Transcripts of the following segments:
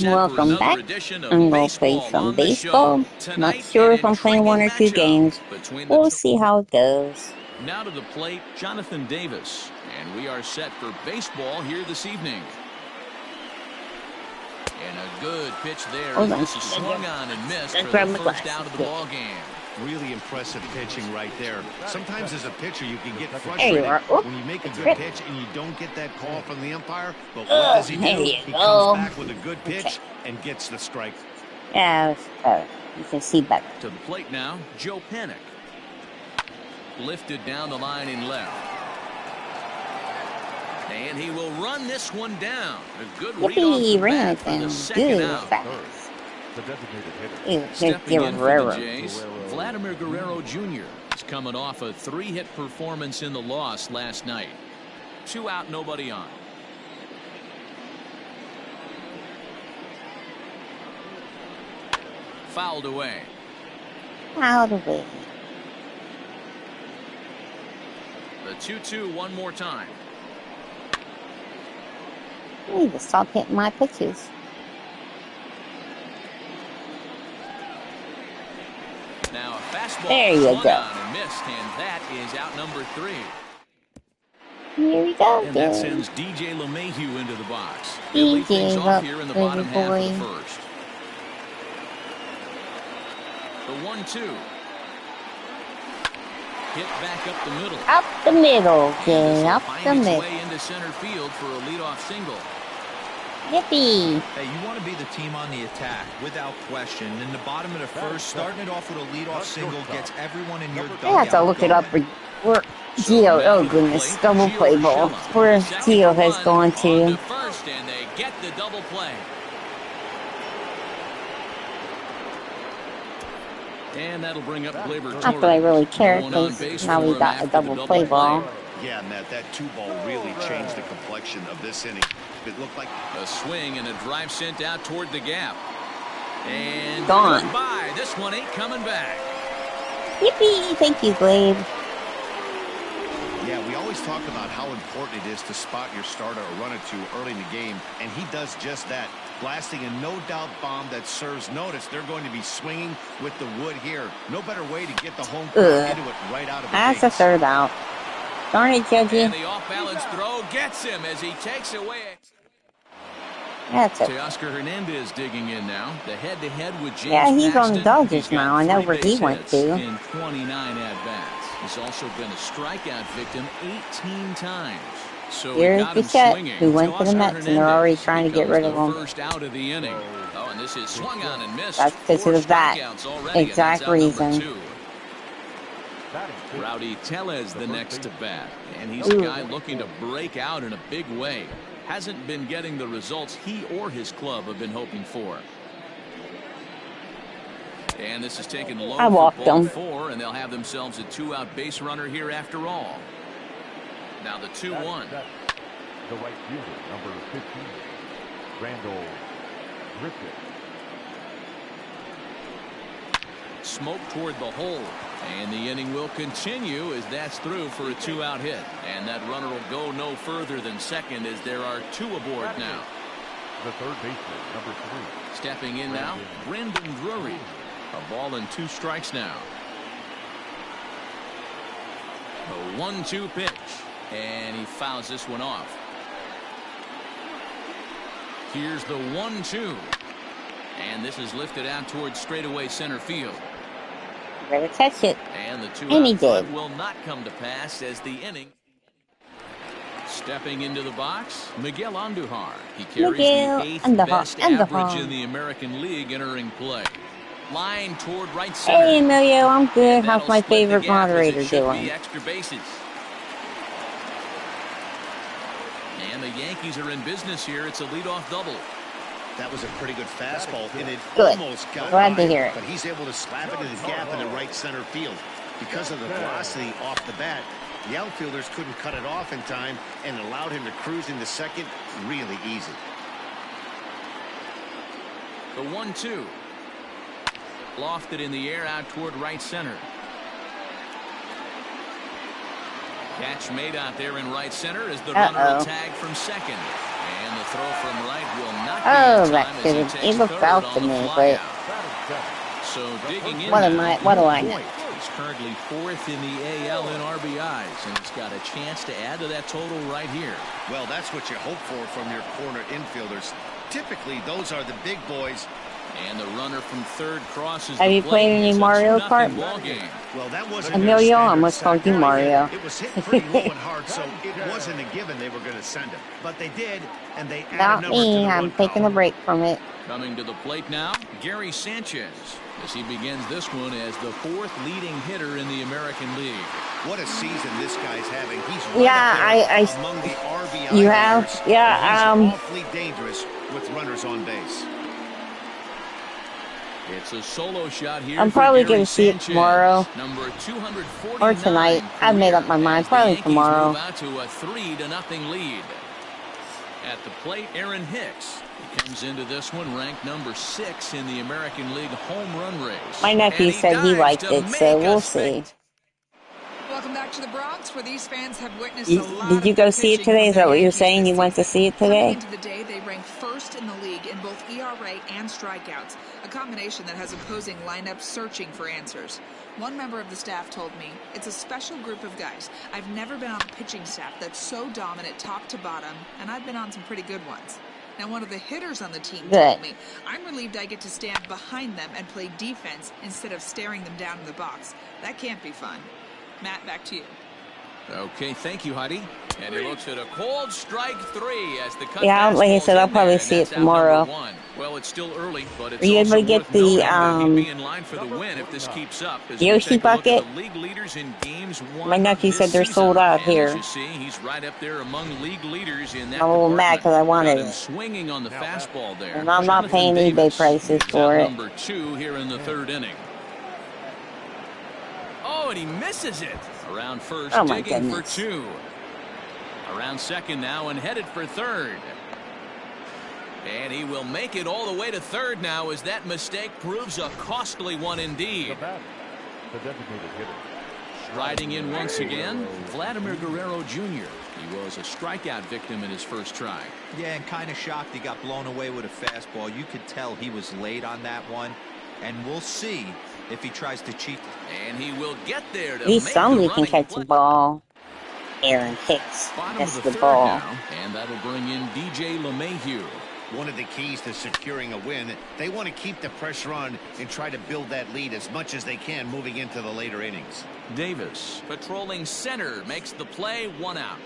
Welcome back. I'm going to play some baseball. Not sure if I'm playing one or two games. We'll see how it goes. Now to the plate, Jonathan Davis. And we are set for baseball here this evening. And a good pitch there. This is swung on and missed for the first out of the ball game. Really impressive pitching right there. Sometimes as a pitcher you can get frustrated when you make a good pitch and you don't get that call from the umpire. But what does he do? He comes back with a good pitch and gets the strike. Yeah, you can see better. To the plate now, Joe Panik. Lifted down the line in left. And he will run this one down. A good read off the bat for the second out. The designated hitter. Stepping in for the Jays, Vladimir Guerrero Jr. is coming off a 3-hit performance in the loss last night. 2 out, nobody on. Fouled away. Fouled away. The 2-2 one more time. You need to stop hitting my pitches. Now a fastball there you go. And missed, and that is out number 3. Here we go. And that sends DJ LeMahieu into the box. DJ things off here in the bottom half of the first. The 1-2. Hit back up the middle. Up the middle, kid. Up the middle. Way into center field for a leadoff single. Yippee! Hey, you want to be the team on the attack, without question. In the bottom of the first, starting it off with a leadoff single gets everyone in your dugout. I have to look it up for where Gio. Oh goodness, double play ball. Where Gio has gone to. First, and they get the double play. And that'll bring up Gleyber Torres. Not that I really care, because now we got a double play ball. Yeah, Matt, that 2-ball really changed the complexion of this inning. It looked like a swing and a drive sent out toward the gap. And gone. Goodbye. This one ain't coming back. Yippee! Thank you, Glade. Yeah, we always talk about how important it is to spot your starter or run it to early in the game, and he does just that. Blasting a no-doubt bomb that serves notice. They're going to be swinging with the wood here. No better way to get the home crowd into it right out of the That's a third out. Darn it, Judgy. And the off-balance throw gets him as he takes away. That's it. Teoscar Hernandez digging in now. The head-to-head with James Yeah, he's Paxton. on the Dodgers now. I know where he went to. In 29 at-bats. He's also been a strikeout victim 18 times. So here's Bichette, who went to the Mets, and they're already trying to get rid of him. First out of the inning. Oh, and this is swung on and missed. That's because of that exact reason. Rowdy Tellez the next to bat, and he's a guy looking to break out in a big way. Hasn't been getting the results he or his club have been hoping for. And this is taken low for ball 4, and they'll have themselves a 2-out base runner here after all. Now the 2-1. The right fielder, number 15, Randall Griffith. Smoke toward the hole, and the inning will continue as that's through for a 2-out hit. And that runner will go no further than second as there are 2 aboard now. The third baseman, number 3. Stepping in now, Brendan Drury. A ball and 2 strikes now. A 1-2 pitch. And he fouls this one off. Here's the 1-2. And this is lifted out towards straightaway center field. Better catch it. And the 2-out will not come to pass as the inning. Stepping into the box, Miguel Andujar. He carries the 8th best average in the American League entering play. Line toward right center. Hey, Emilio, I'm good. How's my favorite moderator doing? Extra bases. And the Yankees are in business here. It's a leadoff double. That was a pretty good fastball, and it good. Almost got Glad by, to hear it. But he's able to slap it in the gap in the right center field. Because of the velocity off the bat, the outfielders couldn't cut it off in time and allowed him to cruise into second really easy. The 1-2. Lofted in the air out toward right center. Catch made out there in right center as the runner will tag from second. And the throw from right will not be Oh, in that time as should he have. He takes looked third out on to the me, fly but out. So digging in what now, do I know? He's currently 4th in the AL in RBIs, and he's got a chance to add to that total right here. Well, that's what you hope for from your corner infielders. Typically, those are the big boys. And the runner from third crosses. Have the you plate. played any It's a Mario 2-0 Kart? ball game. Well, that wasn't Emilio, their I standard almost called you sack. Mario. It was hit pretty low and hard, so it wasn't a given they were going to send him. But they did, and they added Not number to me. the I'm run taking a column. break from it. Coming to the plate now, Gary Sanchez, as he begins this one as the 4th leading hitter in the American League. What a season this guy's having. He's right Yeah, up there among the RBI You have? leaders, Yeah, and he's awfully dangerous with runners on base. It's a solo shot here. I'm probably going to see it tomorrow. Number 249 or tonight. I've made up my mind. Probably tomorrow. Move out to a 3-0 lead. At the plate, Aaron Hicks. He comes into this one ranked number 6 in the American League home run race. My nephew said he liked it, so we'll see. Welcome back to the Bronx, where these fans have witnessed a lot Did you go see it today? Is that what you're saying? You went to see it today? Coming into the day, they rank 1st in the league in both ERA and strikeouts, a combination that has opposing lineups searching for answers. One member of the staff told me, it's a special group of guys. I've never been on a pitching staff that's so dominant top to bottom, and I've been on some pretty good ones. Now, one of the hitters on the team told me, I'm relieved I get to stand behind them and play defense instead of staring them down in the box. That can't be fun. Matt, back to you. Okay, thank you, Heidi. And he looks at a cold strike 3 as the cut. Yeah, like I said, I'll probably see it tomorrow. Well, it's still early, but it's Are you able to get the Yoshi bucket? My nephew said they're sold out here. He's right up there among league leaders in that. I'm a little mad because I wanted it. Swinging on the fastball there. And I'm not paying eBay prices for it. Number 2 here in the 3rd inning. Oh, and he misses it. Around first, digging for 2. Around second now and headed for 3rd. And he will make it all the way to 3rd now as that mistake proves a costly one indeed. The designated hitter. Riding in once again, Vladimir Guerrero Jr. He was a strikeout victim in his first try. Yeah, and kind of shocked he got blown away with a fastball. You could tell he was late on that one. And we'll see if he tries to cheat. And he will get there to At least make somebody the can catch the ball. Aaron Hicks. That's the ball. Now, and that'll bring in DJ LeMahieu. One of the keys to securing a win, they want to keep the pressure on and try to build that lead as much as they can moving into the later innings. Davis, patrolling center, makes the play, 1 out.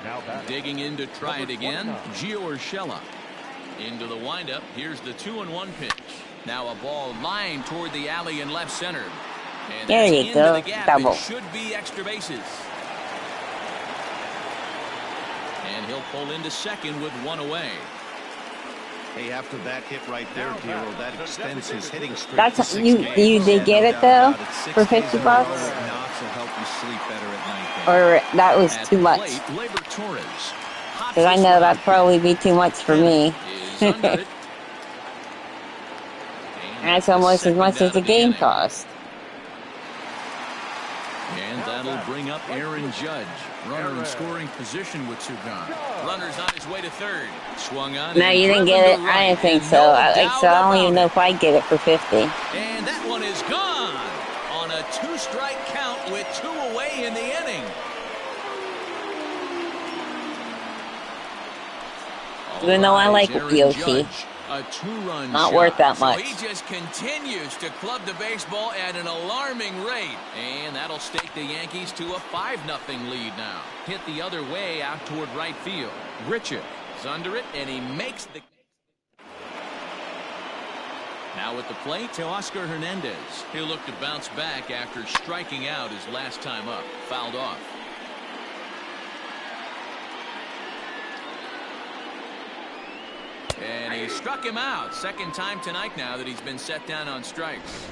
Now digging in to try it again, Gio Urshela. Into the windup, here's the 2-1 pitch. Now a ball lined toward the alley in left center. And there you go, the gap. double. It should be extra bases. And he'll pull into second with 1 away. Hey, after that hit right there, Dero, that extends his hitting streak. That's you did get it though for $50? Or that was too much? Because I know that'd probably be too much for me. That's almost as much as the game cost. And that'll bring up Aaron Judge. Runner in scoring position with 2 gone. Runner's on his way to 3rd. Swung on. No, you didn't get it? I didn't think so. I don't even know if I'd get it for 50. And that one is gone on a 2-strike count with 2 away in the inning. Even though I like Yoshi. A 2-run not shot. worth that much. So he just continues to club the baseball at an alarming rate. And that'll stake the Yankees to a 5-0 lead now. Hit the other way out toward right field. Grichuk is under it, and he makes the... Now at the plate, Teoscar Hernandez. He'll look to bounce back after striking out his last time up. Fouled off. And he struck him out. 2nd time tonight now that he's been set down on strikes.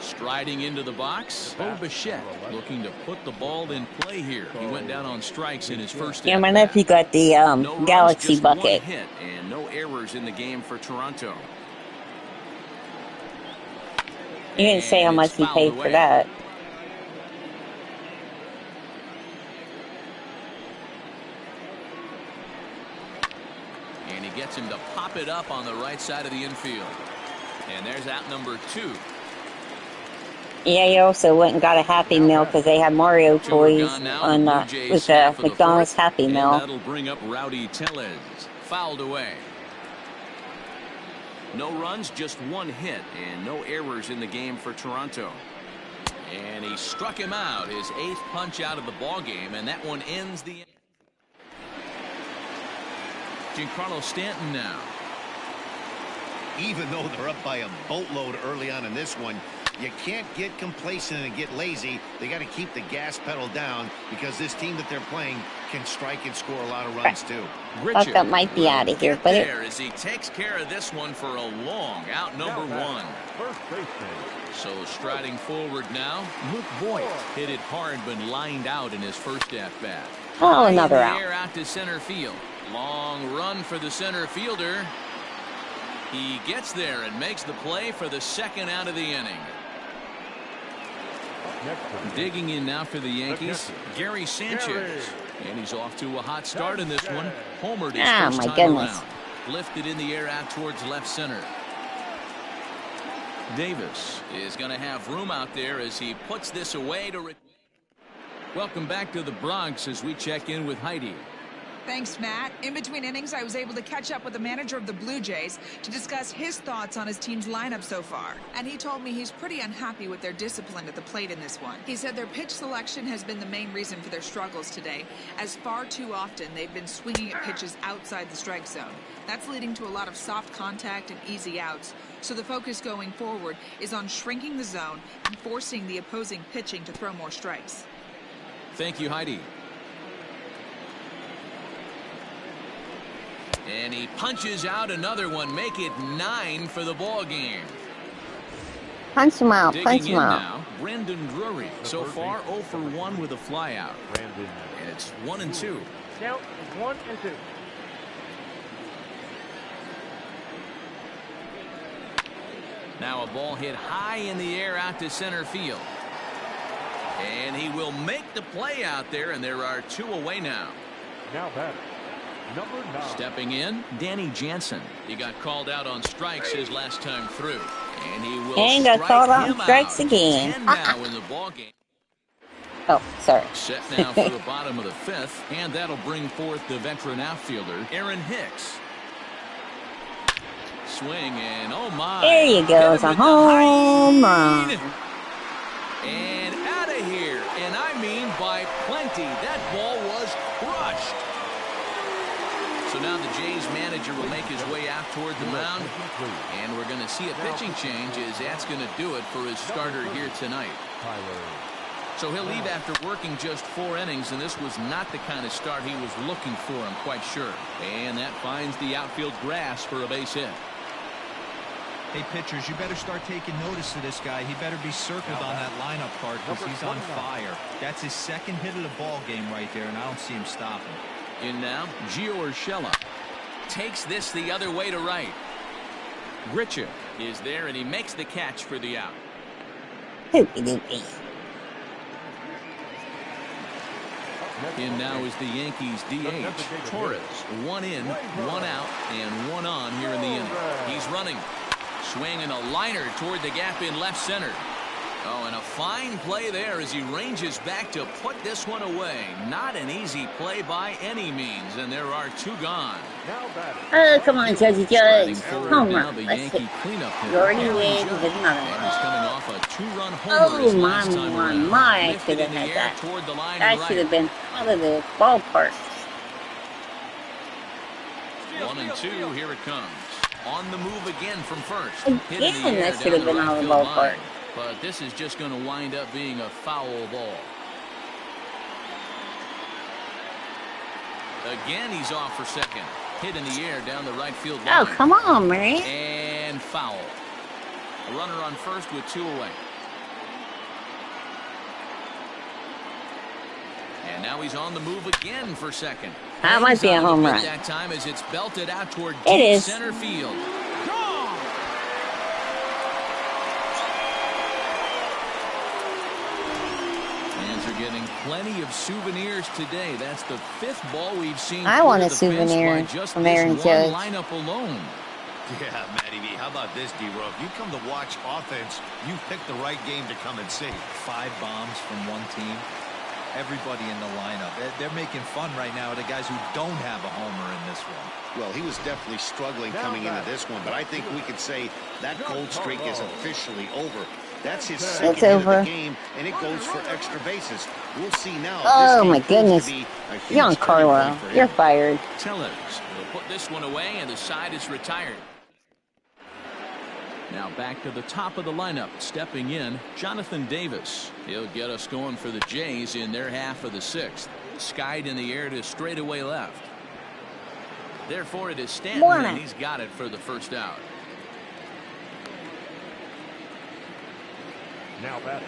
Striding into the box, Bo Bichette looking to put the ball in play here. He went down on strikes in his first. Yeah, my nephew got the Galaxy bucket. 1 hit and no errors in the game for Toronto. You didn't say how much he paid for that. And he gets him to pop it up on the right side of the infield. And there's out number 2. Yeah, you also went and got a Happy Meal because they had Mario toys on with the McDonald's Happy Meal. And that'll bring up Rowdy Tellez. Fouled away. No runs, just 1 hit, and no errors in the game for Toronto. And he struck him out, his 8th punch out of the ball game, and that one ends the. Giancarlo Stanton now. Even though they're up by a boatload early on in this one, you can't get complacent and get lazy. They got to keep the gas pedal down because this team that they're playing can strike and score a lot of runs too. Thought that might be out of here, but there as he takes care of this one for a long out number 1. First baseman. So striding forward now, Luke Voigt hit it hard but lined out in his first at bat. Oh, another out. Out to center field. Long run for the center fielder. He gets there and makes the play for the 2nd out of the inning. Digging in now for the Yankees, Gary Sanchez. And he's off to a hot start in this one. Homered his first time around. Lifted in the air out towards left center. Davis is going to have room out there as he puts this away to. Welcome back to the Bronx as we check in with Heidi. Thanks, Matt. In between innings, I was able to catch up with the manager of the Blue Jays to discuss his thoughts on his team's lineup so far. And he told me he's pretty unhappy with their discipline at the plate in this one. He said their pitch selection has been the main reason for their struggles today, as far too often they've been swinging at pitches outside the strike zone. That's leading to a lot of soft contact and easy outs. So the focus going forward is on shrinking the zone and forcing the opposing pitching to throw more strikes. Thank you, Heidi. And he punches out another one, make it 9 for the ball game. Punch him out, punch him out. Now, Brandon Drury, so far 0 for 1 with a flyout. And it's 1 and 2. Count is 1 and 2. Now a ball hit high in the air out to center field. And he will make the play out there, and there are 2 away now. Now batter, number 9. Stepping in, Danny Jansen. He got called out on strikes his last time through. And he will and got called out on strikes again. 10 now in the ball game. Oh, sorry. Set now for the bottom of the 5th, and that'll bring forth the veteran outfielder, Aaron Hicks. Swing, and oh my. There you go. It's a home run. And out of here. And I mean by plenty. That ball was crushed. So now the Jays manager will make his way out toward the mound. And we're going to see a pitching change as that's going to do it for his starter here tonight. So he'll leave after working just 4 innings, and this was not the kind of start he was looking for, I'm quite sure. And that finds the outfield grass for a base hit. Hey, pitchers, you better start taking notice of this guy. He better be circled on that lineup card because he's on fire. That's his 2nd hit of the ball game right there, and I don't see him stopping. In now, Gio Urshela takes this the other way to right. Grichuk is there, and he makes the catch for the out. Hoopy-doopy. In now is the Yankees DH, Torres. 1 in, 1 out, and 1 on here in the inning. He's running. Swinging a liner toward the gap in left center. Oh, and a fine play there as he ranges back to put this one away. Not an easy play by any means, and there are 2 gone. Oh, come on, Judge. Home run. The Let's Yankee hit. cleanup You already win with another and one. he's coming off a 2-run homer his last time around. I should have had that. Toward the line That should have been out of the ballpark. 1 and 2, here it comes. On the move again from first. Again, that should have been out of the ballpark. But this is just going to wind up being a foul ball. Again, he's off for second. Hit in the air down the right field line. Oh, come on, man. And foul. A runner on first with 2 away. And now he's on the move again for second. That might be a home run. That time as it's belted out toward deep center field. Getting plenty of souvenirs today. That's the 5th ball we've seen. I want a souvenir from Aaron Judge. Lineup alone. Yeah, Matty V. How about this, D-Row? If you come to watch offense, you picked the right game to come and see. 5 bombs from one team. Everybody in the lineup. They're making fun right now of the guys who don't have a homer in this one. Well, he was definitely struggling coming into this one, but I think we could say that cold streak is officially over. That's his second hit of the game, and it goes for extra bases. We'll see now. Oh, my goodness. Giancarlo, you're fired. Tellez will put this one away, and the side is retired. Now back to the top of the lineup. Stepping in, Jonathan Davis. He'll get us going for the Jays in their half of the 6th. Skied in the air to straightaway left. Therefore, it is Stanton, and he's got it for the first out. Now batting.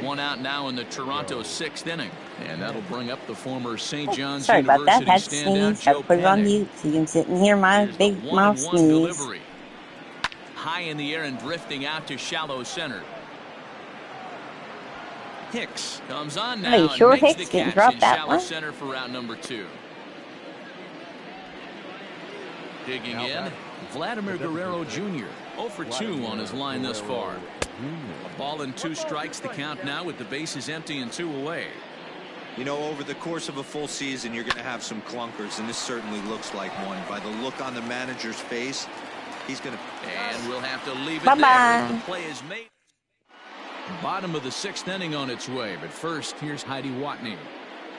One out now in the Toronto 6th inning. And that'll bring up the former St. John's Sorry about that. University Had to sneeze. standout Had Joe to put it on Panik. mute so you can sit and hear my Here's big the mouth 1-1 sneeze. delivery. High in the air and drifting out to shallow center. Hicks comes on now. Are you sure and makes Hicks the didn't catch drop in that shallow one? center for out number 2. Digging in, Vladimir Guerrero Jr. 0 for 2 on his line thus far. A ball and 2 strikes, the count now with the bases empty and 2 away. You know, over the course of a full season, you're going to have some clunkers, and this certainly looks like one. By the look on the manager's face, he's going to... And we'll have to leave it Bye-bye. there. The play is made. Bottom of the 6th inning on its way, but first, here's Heidi Watney.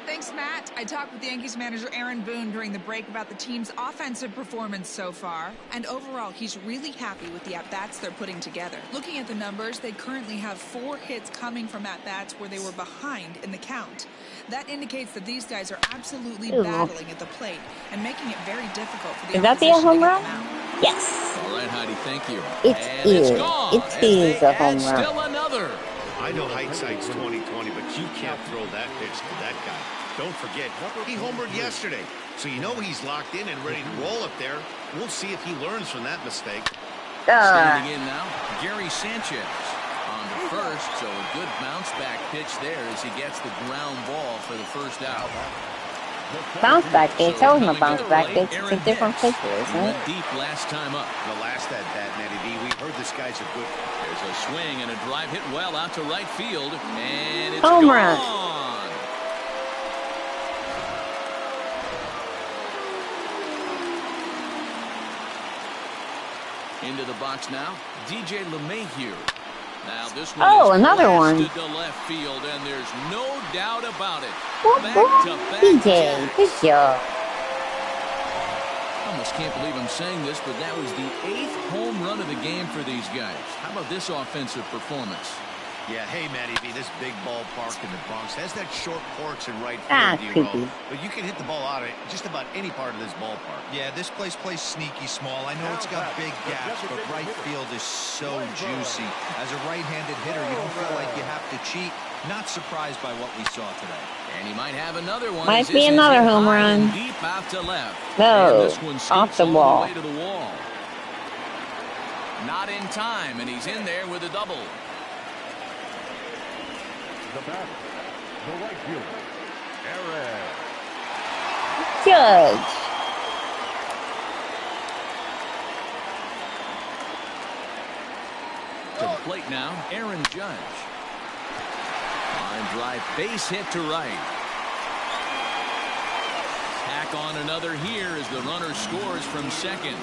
Thanks, Matt. I talked with Yankees manager Aaron Boone during the break about the team's offensive performance so far. And overall, he's really happy with the at-bats they're putting together. Looking at the numbers, they currently have 4 hits coming from at-bats where they were behind in the count. That indicates that these guys are absolutely battling at the plate and making it very difficult for the Is that opposition a home to get run? them out. Yes. All right, Heidi, thank you. It And is. It's gone. It as is they a home add run. Still another. I know hindsight's 20/20, but you can't throw that pitch to that guy. Don't forget, he homered yesterday, so you know he's locked in and ready to roll up there. We'll see if he learns from that mistake. Standing in now, Gary Sanchez on to first, so a good bounce back pitch there as he gets the ground ball for the first out. Bounce back pitch. That wasn't a Coming bounce to the back plate, pitch. It's Aaron a different Hicks. pitcher, He isn't went it? deep last time up. The last at bat, Matty V, we heard this guy's a good... There's a swing and a drive hit well out to right field, and it's Home gone. run. Into the box now, DJ LeMahieu. Now this one is another one. blasted to left field, and there's no doubt about it. Whoop, whoop. Back-to-back DJ, jacks. good job. I almost can't believe I'm saying this, but that was the 8th home run of the game for these guys. How about this offensive performance? Yeah, hey, Matty V, this big ballpark in the Bronx has that short porch in right Ah, field, creepy. but you can hit the ball out of just about any part of this ballpark. Yeah, this place plays sneaky small. I know it's got big gaps, but right field is so juicy. As a right-handed hitter, you don't feel like you have to cheat. Not surprised by what we saw today. And he might have another one. Might as be this is another hit home high and run. Deep out to left. No, And this one off the skates all wall. way to the wall. Not in time, and he's in there with a double. The batter, the right fielder, Aaron Judge. To the plate now, Aaron Judge. Line drive, base hit to right. Tack on another here as the runner scores from second.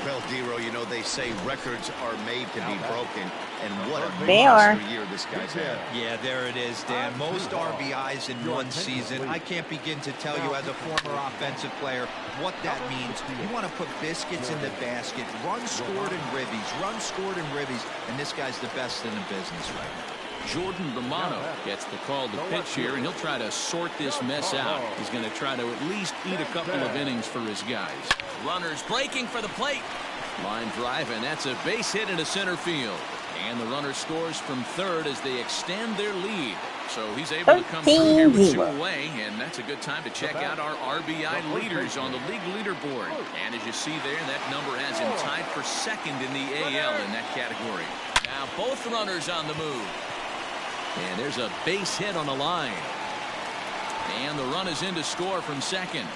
Well, D-Row, you know, they say records are made to be broken, and what a They monster are. year this guy's had. Yeah, there it is, Dan. Most RBIs in one season. I can't begin to tell you as a former offensive player what that means. You want to put biscuits in the basket. Runs scored in ribbies. Runs scored in ribbies. And this guy's the best in the business right now. Jordan Romano gets the call to pitch here, and he'll try to sort this mess out. He's going to try to at least eat a couple of innings for his guys. Runners breaking for the plate. Line drive, and that's a base hit into center field. And the runner scores from third as they extend their lead. So he's able to come through here with 2 away, and that's a good time to check out our RBI leaders on the league leaderboard. And as you see there, that number has him tied for second in the AL in that category. Now both runners on the move. And there's a base hit on the line. And the run is in to score from second.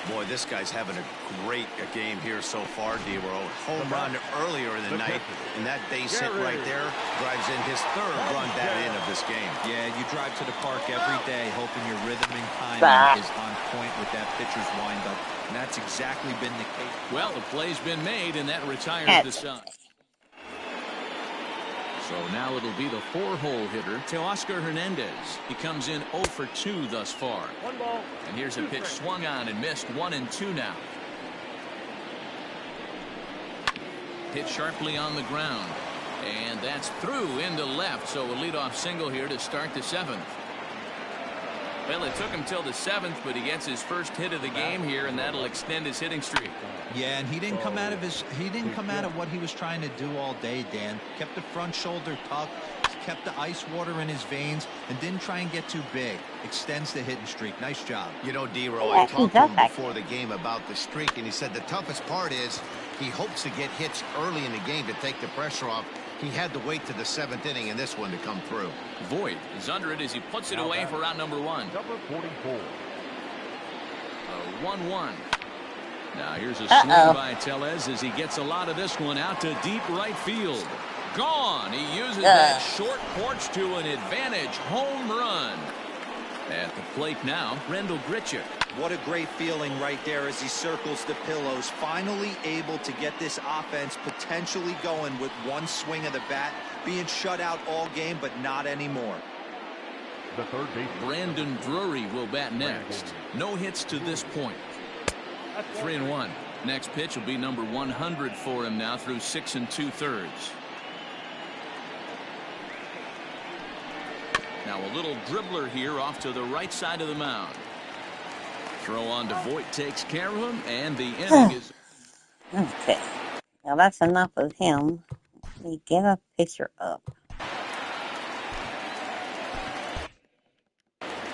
Boy, this guy's having a great game here so far, D-Roll. Home run earlier in the night, and that base hit right there drives in his third run that in of this game. Yeah, you drive to the park every day hoping your rhythm and timing is on point with that pitcher's windup, and that's exactly been the case. Well, the play's been made, and that retires the side. So now it'll be the 4-hole hitter, Teoscar Hernandez. He comes in 0 for 2 thus far. And here's a pitch swung on and missed. 1-2 now. Hit sharply on the ground. And that's through into left. So a leadoff single here to start the 7th. Well, it took him till the 7th, but he gets his first hit of the game here, and that'll extend his hitting streak. Yeah, and he didn't come out of what he was trying to do all day, Dan. Kept the front shoulder tucked, kept the ice water in his veins, and didn't try and get too big. Extends the hitting streak. Nice job. You know, D-Roll, I talked to him before the game about the streak, and he said the toughest part is he hopes to get hits early in the game to take the pressure off. He had to wait to the 7th inning in this one to come through. Voit is under it as he puts it away for round number 1. Number 44. 1-1. Now here's a swing by Tellez as he gets a lot of this one out to deep right field. Gone. He uses that short porch to an advantage home run. At the plate now, Randall Grichuk. What a great feeling right there as he circles the pillows. Finally able to get this offense potentially going with one swing of the bat. Being shut out all game, but not anymore. The third baseman, Brandon Drury will bat next. No hits to this point. 3-1. Next pitch will be number 100 for him now through 6 2/3. Now a little dribbler here off to the right side of the mound. Throw on to Voit takes care of him, and the inning is. Okay. Now that's enough of him. Let me get a picture up.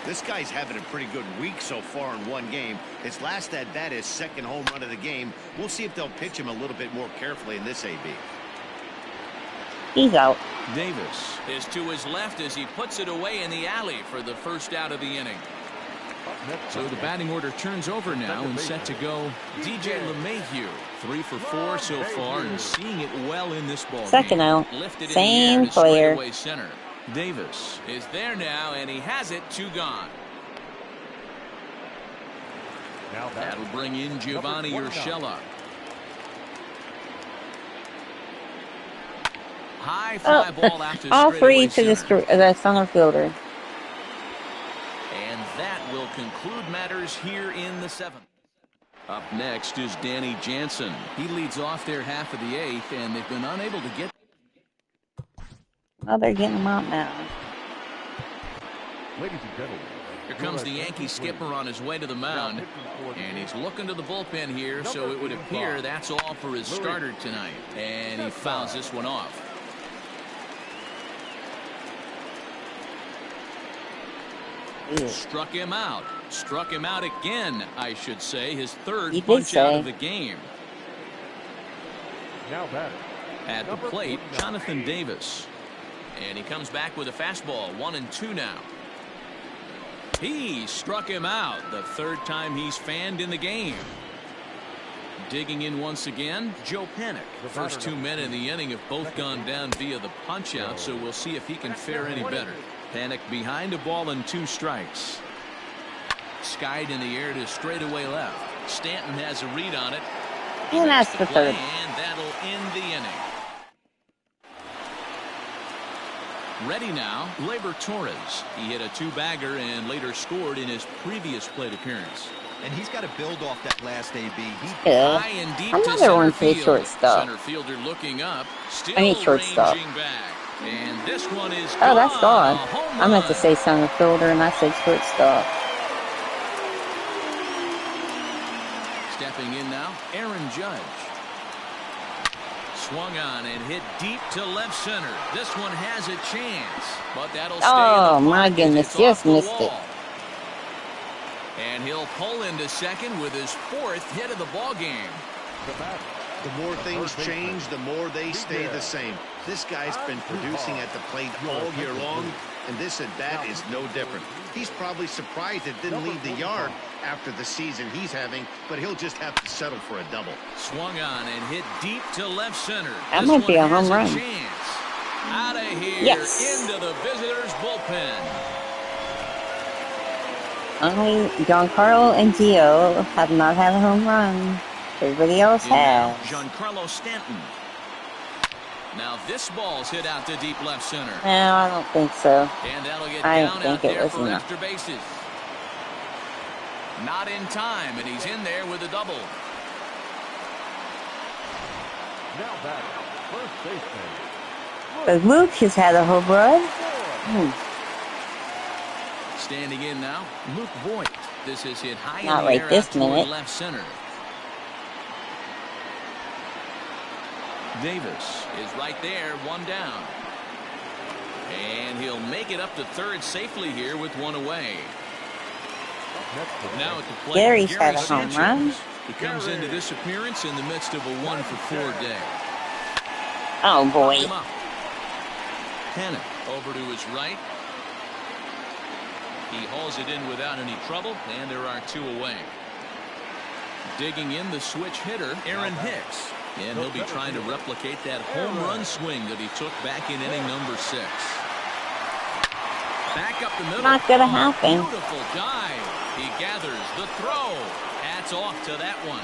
This guy's having a pretty good week so far in one game. His last at bat is second home run of the game. We'll see if they'll pitch him a little bit more carefully in this AB. He's out. Davis is to his left as he puts it away in the alley for the first out of the inning. So the batting order turns over now and set to go DJ LeMahieu. 3 for 4 so far and seeing it well in this ball. Second out. Lifted Same in the air to player. straightaway center. Davis is there now and he has it. 2 gone. Now That'll bring in Giovanni Urshela. High fly ball after all 3 to center. the center fielder. And that will conclude matters here in the 7th. Up next is Danny Jansen. He leads off their half of the 8th, and they've been unable to get. Oh, they're getting him out now. Ladies and gentlemen, Here comes the Yankee skipper on his way to the mound, and he's looking to the bullpen here, so it would appear that's all for his starter tonight. And he fouls this one off. Struck him out. Struck him out again, I should say. His third punch out of the game. now batting. At the plate, Jonathan Davis. And he comes back with a fastball. 1-2 now. He struck him out. The third time he's fanned in the game. Digging in once again, Joe Panik. The first 2 men in the inning have both gone down via the punch out, so we'll see if he can fare any better. Panik behind a ball and 2 strikes. Skied in the air to straightaway left. Stanton has a read on it. And that's the third. And that'll end the inning. Ready now, Gleyber Torres. He hit a 2-bagger and later scored in his previous plate appearance. And he's got to build off that last AB. High and deep to Another center one for field. shortstop. Center fielder looking up. Still I need shortstop. ranging back. And this one is Oh, that's gone. gone. A home I meant to run. say center fielder, and I said shortstop. Stepping in now, Aaron Judge. Swung on and hit deep to left center. This one has a chance, but that'll stay Oh, in the my park as goodness, it's off just the missed it. wall. And he'll pull into second with his 4th hit of the ball game. The more things change, the more they stay the same. This guy's been producing at the plate all year long, And this at-bat is no different. He's probably surprised it didn't leave the yard after the season he's having, but he'll just have to settle for a double. Swung on and hit deep to left center. That might be a home run. Out of here, yes. Into the visitors' bullpen. Only Giancarlo and Gio have not had a home run. Everybody else has. Giancarlo Stanton. Now this ball's hit out to deep left center. No, I don't think so. And that'll get I down think out it there was for enough. extra bases. Not in time, and he's in there with a double. Now batting, first baseman. But Luke has had a home run. Standing in now, Luke Voigt. This is hit high Not in the right air this out toward minute. left center. Davis is right there, one down. And he'll make it up to third safely here with one away. Now at the plate, Gary's Gary had a home Sanchez. run. He comes into this appearance in the midst of a 1-for-4 day. Oh boy. Him up. Hanna over to his right. He hauls it in without any trouble, and there are two away. Digging in the switch hitter, Aaron Hicks. And he'll be trying to replicate that home run swing that he took back in inning number 6. Back up the middle. Not gonna happen. Beautiful dive. He gathers the throw. Hats off to that one.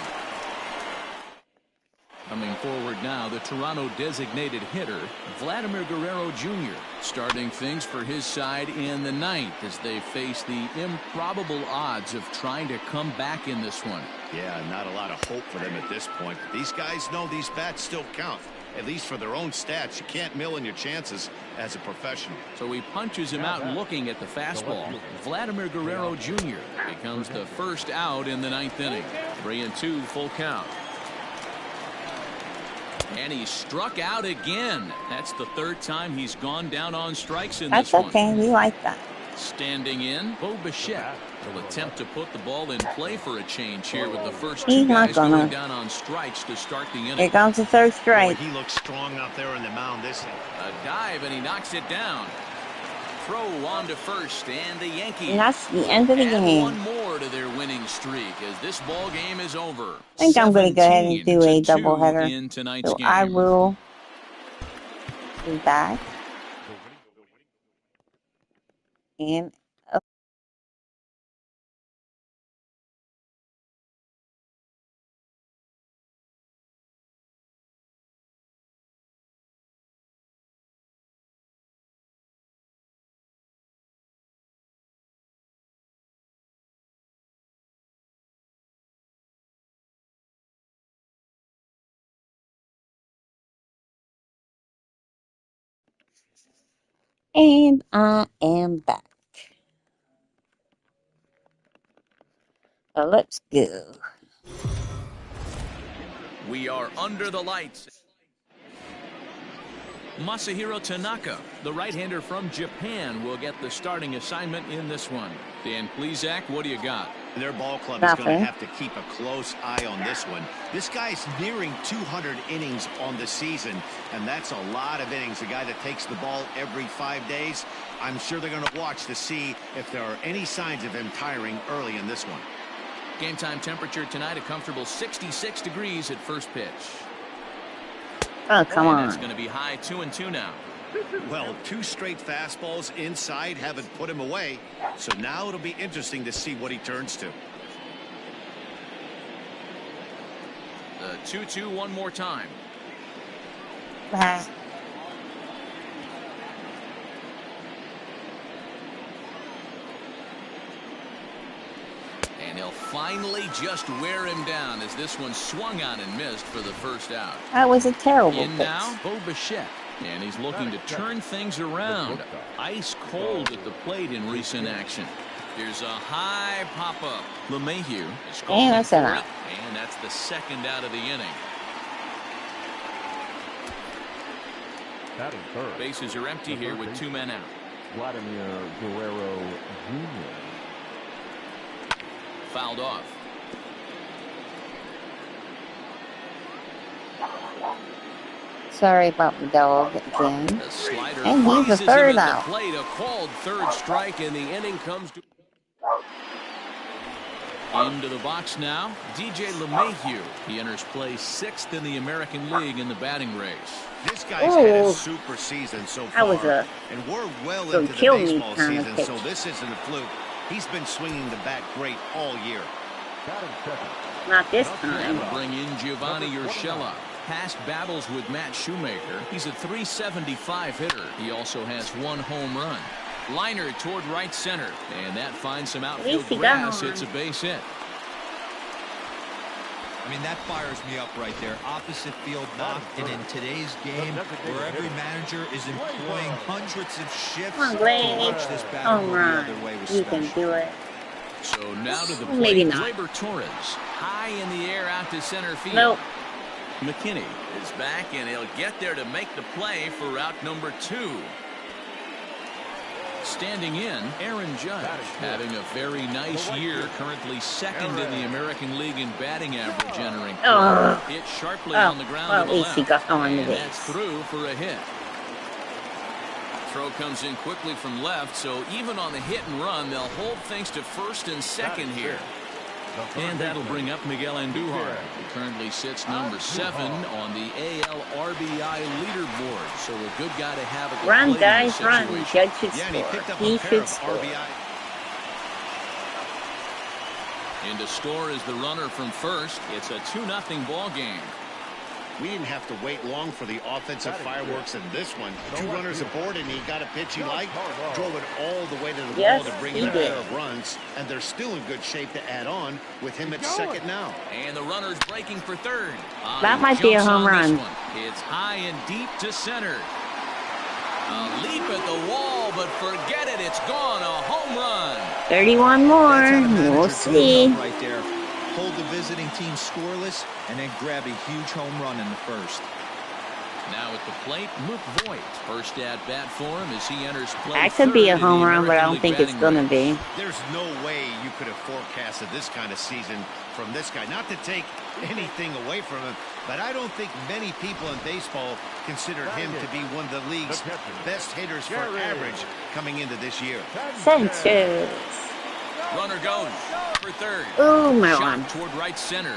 Coming forward now, the Toronto designated hitter, Vladimir Guerrero Jr., starting things for his side in the 9th as they face the improbable odds of trying to come back in this one. Yeah, not a lot of hope for them at this point. These guys know these bats still count, at least for their own stats. You can't mill in your chances as a professional. So he punches him out looking at the fastball. Vladimir Guerrero Jr. becomes the first out in the 9th inning. 3-2 full count. And he struck out again. That's the third time he's gone down on strikes in this one. That's okay. We like that. Standing in, Bo Bichette will attempt to put the ball in play for a change here with the first He's two not guys gonna. going down on strikes to start the inning. Here comes the third strike. Boy, he looks strong out there on the mound this inning. A dive, and he knocks it down. Throw on to first, and the Yankees. And that's the end of the add game. one more to their winning streak as this ball game is over. I think I'm going to go ahead and do a 17-2 doubleheader. in tonight's So game. I will be back. And I am back. So let's go. We are under the lights. Masahiro Tanaka, the right-hander from Japan, will get the starting assignment in this one. Dan Plesac, what do you got? Their ball club is going to have to keep a close eye on this one. This guy's nearing 200 innings on the season, and that's a lot of innings. A guy that takes the ball every 5 days. I'm sure they're going to watch to see if there are any signs of him tiring early in this one. Game time temperature tonight, a comfortable 66 degrees at first pitch. Oh, come on. That's going to be high 2-2 now. Well, 2 straight fastballs inside haven't put him away. So now it'll be interesting to see what he turns to. The 2-2 one more time. And he'll finally just wear him down as this one swung on and missed for the first out. That was a terrible In pitch. now, Bo Bichette. And he's looking to turn things around. Ice cold at the plate in recent action. Here's a high pop-up. LeMahieu is calling And that's for an it, out. and that's the second out of the inning. Batting third. Bases are empty here with 2 men out. Vladimir Guerrero Jr. Fouled off. Sorry about the dog again. The slider And he's a freezes him third at out. the plate. A called third strike, and the inning comes to... Into the box now, DJ LeMahieu. He enters play 6th in the American League in the batting race. This guy's had a super season so far, and we're well into the baseball season, so this isn't a fluke. He's been swinging the bat great all year. Not this time. Bring in Giovanni Urshela. Past battles with Matt Shoemaker. He's a .375 hitter. He also has 1 home run. Liner toward right center, and that finds some outfield grass. It's a base hit. I mean, that fires me up right there. Opposite field knock, and in today's game, where every manager is employing hundreds of shifts to watch this batter go the other way was special. You can do it. So now to the plate, maybe not. Gleyber Torres, high in the air out to center field. Nope. McKinney is back, and he'll get there to make the play for route number 2. Standing in, Aaron Judge, having a very nice year, currently 2nd in the American League in batting average, entering. Hit sharply on the ground to the left, and that's through for a hit. Throw comes in quickly from left, so even on the hit and run, they'll hold things to 1st and 2nd here. And that'll bring up Miguel Andujar, who currently sits number 7 on the AL RBI leaderboard. So a good guy to have at the run, plate guys, in run. Judge should score. He should score. In to score is the runner from first. It's a 2-0 ball game. We didn't have to wait long for the offensive fireworks in this one. 2 runners aboard, and he got a pitch he liked, drove it all the way to the wall to bring in a pair of runs, and they're still in good shape to add on with him at 2nd now. And the runner's breaking for 3rd. That might be a home run. It's high and deep to center. A leap at the wall, but forget it. It's gone. A home run. 31 more. We'll see. Right there. Hold the visiting team scoreless, and then grab a huge home run in the 1st. Now at the plate, Luke Voigt. First at bat for him as he enters play. That could be a home run, but I don't think it's going to be. There's no way you could have forecasted this kind of season from this guy. Not to take anything away from him, but I don't think many people in baseball considered him to be one of the league's best hitters for average coming into this year. Sanchez. Runner goes for 3rd. Ooh, my Shot one. toward right center.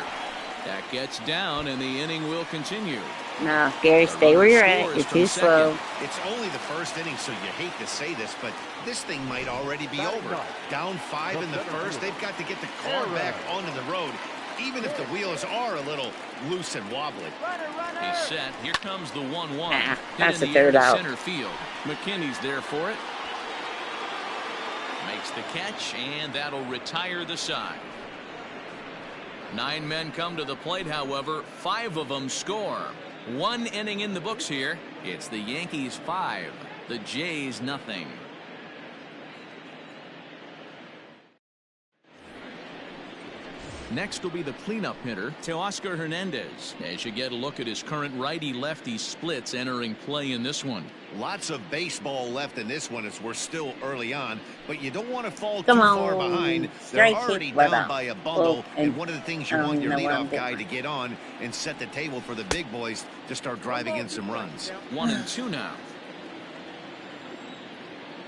That gets down, and the inning will continue. No, Gary, stay where you're at. You're too slow. It's only the 1st inning, so you hate to say this, but this thing might already be over. Down 5 in the 1st, they've got to get the car back onto the road, even if the wheels are a little loose and wobbly. He's set. Here comes the 1-1. That's a 3rd out. Center field. McKinney's there for it. Makes the catch, and that'll retire the side. 9 men come to the plate, however. 5 of them score. 1 inning in the books here. It's the Yankees 5, the Jays nothing. Next will be the cleanup hitter, Teoscar Hernandez. As you get a look at his current righty-lefty splits entering play in this one. Lots of baseball left in this one as we're still early on, but you don't want to fall too far behind. They're already down by a bundle, and one of the things you want your leadoff guy to get on and set the table for the big boys to start driving in some runs. 1-2 now.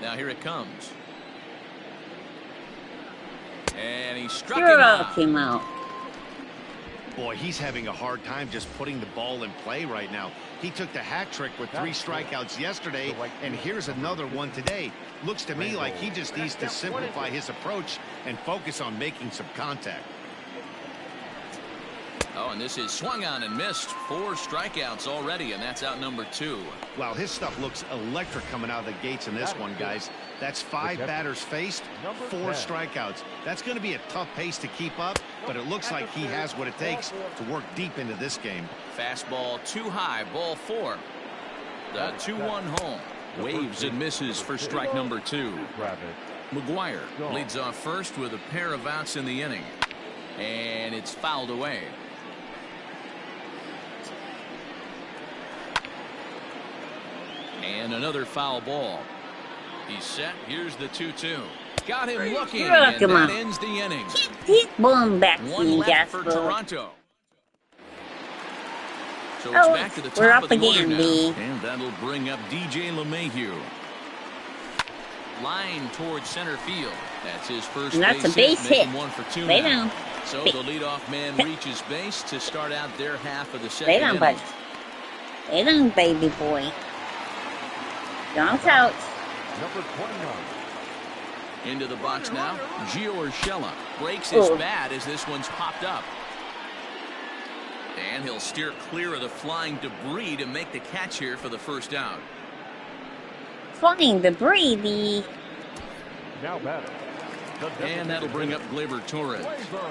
Now here it comes. And he struck him out. Boy, he's having a hard time just putting the ball in play right now. He took the hat trick with 3 strikeouts yesterday, and here's another one today. Looks to me like he just needs to simplify his approach and focus on making some contact. Oh, and this is swung on and missed. 4 strikeouts already, and that's out number 2. Wow, his stuff looks electric coming out of the gates in this one, guys. That's 5 batters faced, 4 strikeouts. That's going to be a tough pace to keep up, but it looks like he has what it takes to work deep into this game. Fastball too high, ball 4. The 2-1 home. Waves and misses for strike number 2. McGuire leads off first with a pair of outs in the inning, and it's fouled away. And another foul ball. He's set. Here's the 2-2. Got him looking, and that ends the inning. Boom, back 1 left for Toronto. So it's back to the we're top up of the order again, now. B. And that'll bring up DJ LeMahieu. Line towards center field. That's his first And that's base a base hit. making 1 for 2 Lay now. down. So the leadoff man reaches base to start out their half of the second Lay down, inning. buddy. Lay down, baby boy. Don't out. Number 29. Into the box now. Gio Urshela breaks his Oh. bat as this one's popped up. And he'll steer clear of the flying debris to make the catch here for the first out. Flying debris, the... Now batter. And that'll bring up Gleyber Torres.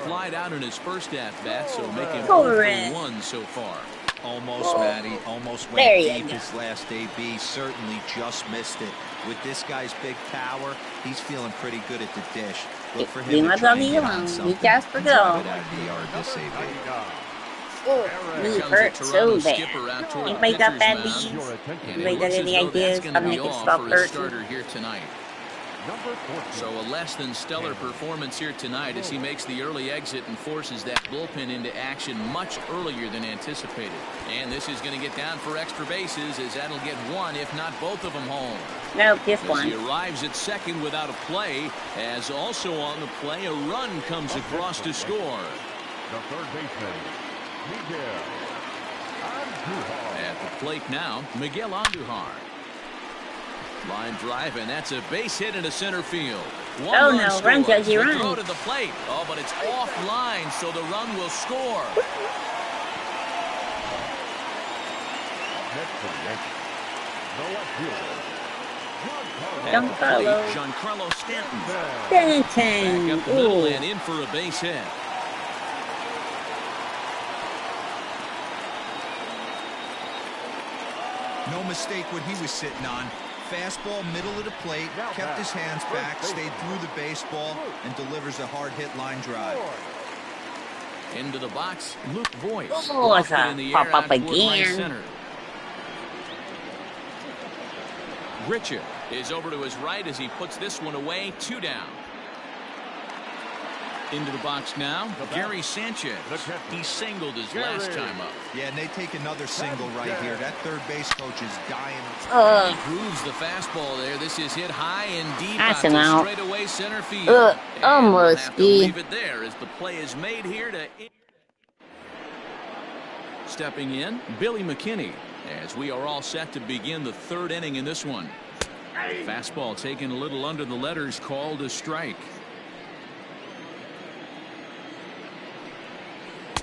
Flied out in his first at-bat, so making Torres. 1 so far. Almost, Matty. Almost There went you deep go. his last AB. Certainly just missed it. With this guy's big power, he's feeling pretty good at the dish. Look for Leave him my to try and doggy get on alone. He something. just for and drive go. it out of the yard this AB. 99. Me Comes hurt the so Toronto bad. skipper out toward Anybody the got pitcher's bad mound. beans? Your attention. And it Anybody got looks as any though that's ideas gonna how to be make it off stop for his hurting? starter here tonight. Number 14. So a less than stellar performance here tonight as he makes the early exit and forces that bullpen into action much earlier than anticipated. And this is going to get down for extra bases as that'll get 1, if not both of them home. Nope, just As one. he arrives at second without a play, as also on the play, a run comes across to score. The third baseman, Miguel Andujar. At the plate now, Miguel Andujar. Line drive, and that's a base hit into center field. Oh, no. Scores. Run, Judgy, The run. throw to the plate. Oh, but it's offline, so the run will score. Next for the Yankees, the left fielder, At the Giancarlo. plate, Giancarlo Stanton. Back Stanton. up the middle Ooh. and in for a base hit. No mistake what he was sitting on. Fastball, middle of the plate, kept his hands back, stayed through the baseball, and delivers a hard-hit line drive. Into the box, Luke Voigt. Oh, it's Lofted a in the pop air up out toward right again. center. Richard is over to his right as he puts this one away. 2 down. Into the box now, Gary Sanchez. He singled his last time up. Yeah, and they take another single right here. That third base coach is dying. He grooves the fastball there. This is hit high and deep That's out an to out. straightaway center field. Ugh, And almost, we'll have to E. leave it there as the play is made here to... Stepping in, Billy McKinney, as we are all set to begin the 3rd inning in this one. Fastball taken a little under the letters, called a strike.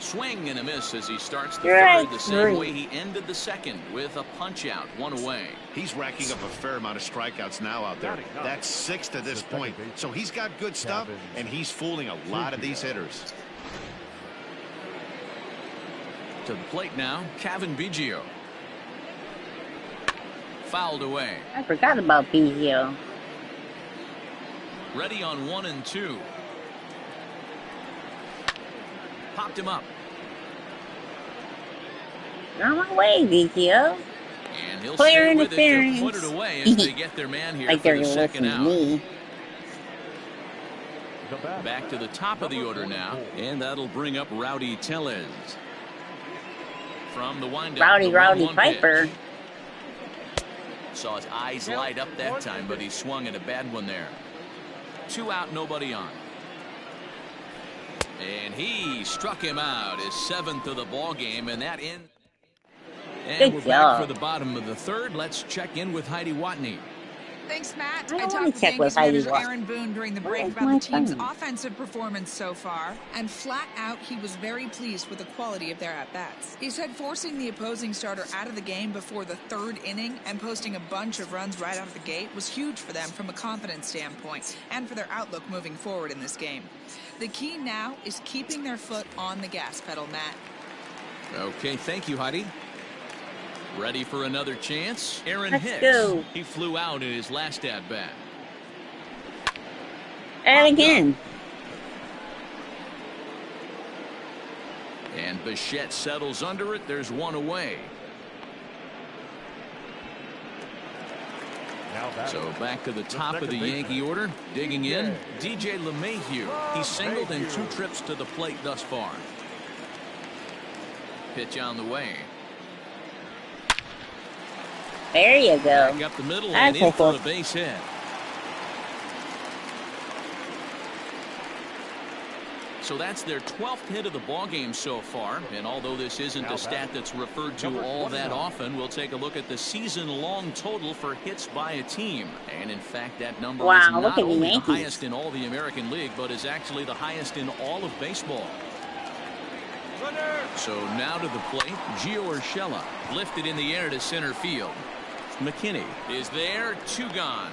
Swing and a miss as he starts the Right, 3rd the same right. way he ended the 2nd with a punch out, 1 away. He's racking up a fair amount of strikeouts now out there. That's 6 to this point. So he's got good stuff, and he's fooling a lot of these hitters. To the plate now, Kevin Biggio. Fouled away. I forgot about Biggio. Ready on 1 and 2. Popped him up. On my way, Biggio. And he'll Player stay with it to interference. put it away as they get their man here Like for they're the gonna second listen to out. me. the bat. Back to the top of the order now, and that'll bring up Rowdy Tellez. From the windup, Rowdy the 1-1 Piper. pitch. Saw his eyes light up that time, but he swung at a bad one there. 2 out, nobody on. And he struck him out, his 7th of the ball game, and that ends. And Good we're job. back for the bottom of the 3rd. Let's check in with Heidi Watney. Thanks, Matt. I I don't talked wanna with check with Yankees Heidi manager Watt. Aaron Boone during the Where break is about my the team's phone? offensive performance so far, and flat out, he was very pleased with the quality of their at-bats. He said forcing the opposing starter out of the game before the 3rd inning and posting a bunch of runs right out of the gate was huge for them from a confidence standpoint and for their outlook moving forward in this game. The key now is keeping their foot on the gas pedal, Matt. Okay, thank you, Heidi. Ready for another chance? Aaron Let's Hicks. go. He flew out in his last at-bat. And again. And Bichette settles under it. There's 1 away. Now batter. So back to the top of the Yankee order. Digging in, DJ LeMahieu. He's singled in 2 trips to the plate thus far. Pitch on the way. There you go. Back up the middle That's and in for cool. a base hit. So that's their 12th hit of the ballgame so far. And although this isn't a stat that's referred to all that often, we'll take a look at the season-long total for hits by a team. And in fact, that number is not only the highest in all the American League, but is actually the highest in all of baseball. So now to the plate, Gio Urshela lifted in the air to center field. McKinney is there, 2 gone.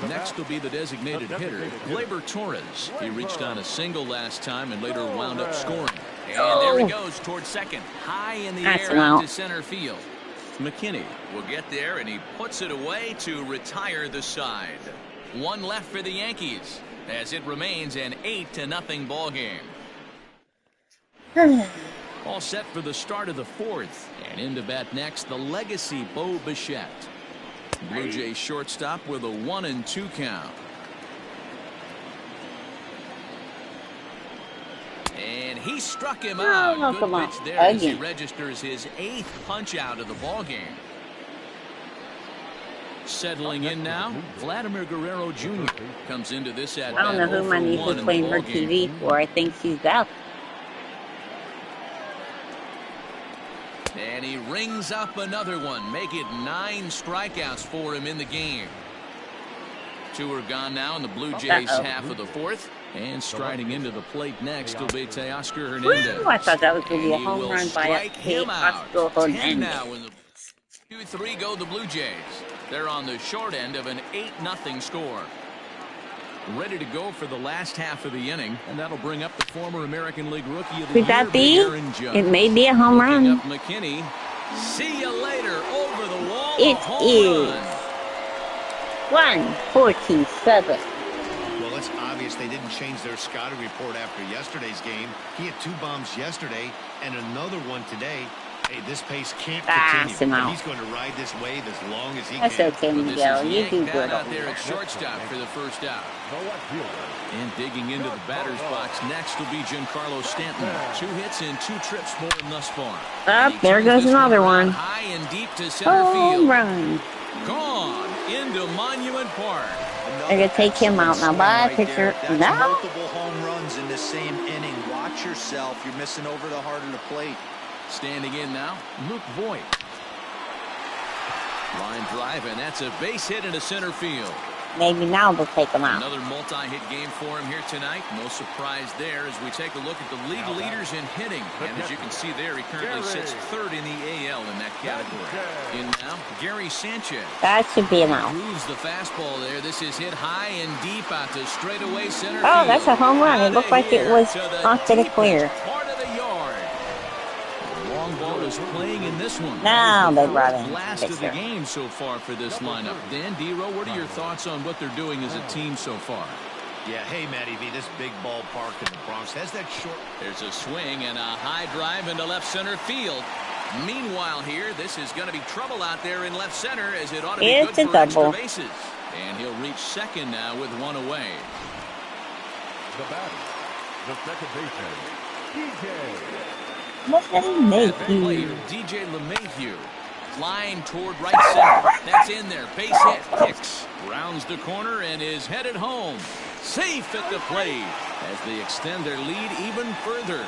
Next will be the designated hitter, Gleyber Torres. He reached on a single last time and later wound up scoring. And there he goes towards second, high in the air out to center field. McKinney will get there, and he puts it away to retire the side. 1 left for the Yankees, as it remains an 8-0 ball game. All set for the start of the 4th, and in to bat next, the legacy Bo Bichette. Blue Jays shortstop with a 1-2 count. And he struck him out. Good pitch there as he registers his 8th punch out of the ball game. Settling in now, Vladimir Guerrero Jr. comes into this at bat. I don't know who my niece is playing her TV for. I think she's out. And he rings up another one. Make it 9 strikeouts for him in the game. 2 are gone now in the Blue Jays half of the 4th. And striding into the plate next will be Teoscar Hernandez. Ooh, I thought that was going to be a home run by Teoscar Hernandez. Now in the 2-3 go the Blue Jays. They're on the short end of an 8-0 score. Ready to go for the last half of the inning, and that'll bring up the former American League Rookie of the Year. Could that be? It may be a home run. McKinney. See you later. Over the wall. It is 1-14-7. Well, it's obvious they didn't change their scouting report after yesterday's game. He had 2 bombs yesterday and another one today. Hey, this pace can't continue. He's going to ride this wave as long as he can. That's okay, Miguel. You do good out there at shortstop for the first out. And digging into the batter's box next will be Giancarlo Stanton. 2 hits and 2 trips for him thus far. There goes another one. High and deep to center field. Home run. Gone into Monument Park. They're going to take him out now. Bye, pitcher. No. Multiple home runs in the same inning. Watch yourself. You're missing over the heart of the plate. Standing in now, Luke Voit. Line drive, and that's a base hit into center field. Maybe now they'll take him out. Another multi-hit game for him here tonight. No surprise there as we take a look at the league leaders in hitting. And as you can see there, he currently sits 3rd in the AL in that category. In now, Gary Sanchez. That should be him out. Moves the fastball there. This is hit high and deep out to straightaway center field. Oh, that's a home run. It looked like it was off to the clear. Part of the yard. Long ball is playing in this one. Now they brought in last of the game so far for this lineup. Dan Dero, what are your thoughts on what they're doing as a team so far? Yeah, hey, Matty V, this big ballpark in the Bronx has that short. There's a swing and a high drive into left center field. Meanwhile here, this is going to be trouble out there in left center as it ought to be good for extra bases. And he'll reach second now with 1 away. The batter, the second baseman, DJ. DJ LeMahieu. Line toward right center. That's in there. Base hit. Kicks. Rounds the corner and is headed home. Safe at the plate as they extend their lead even further.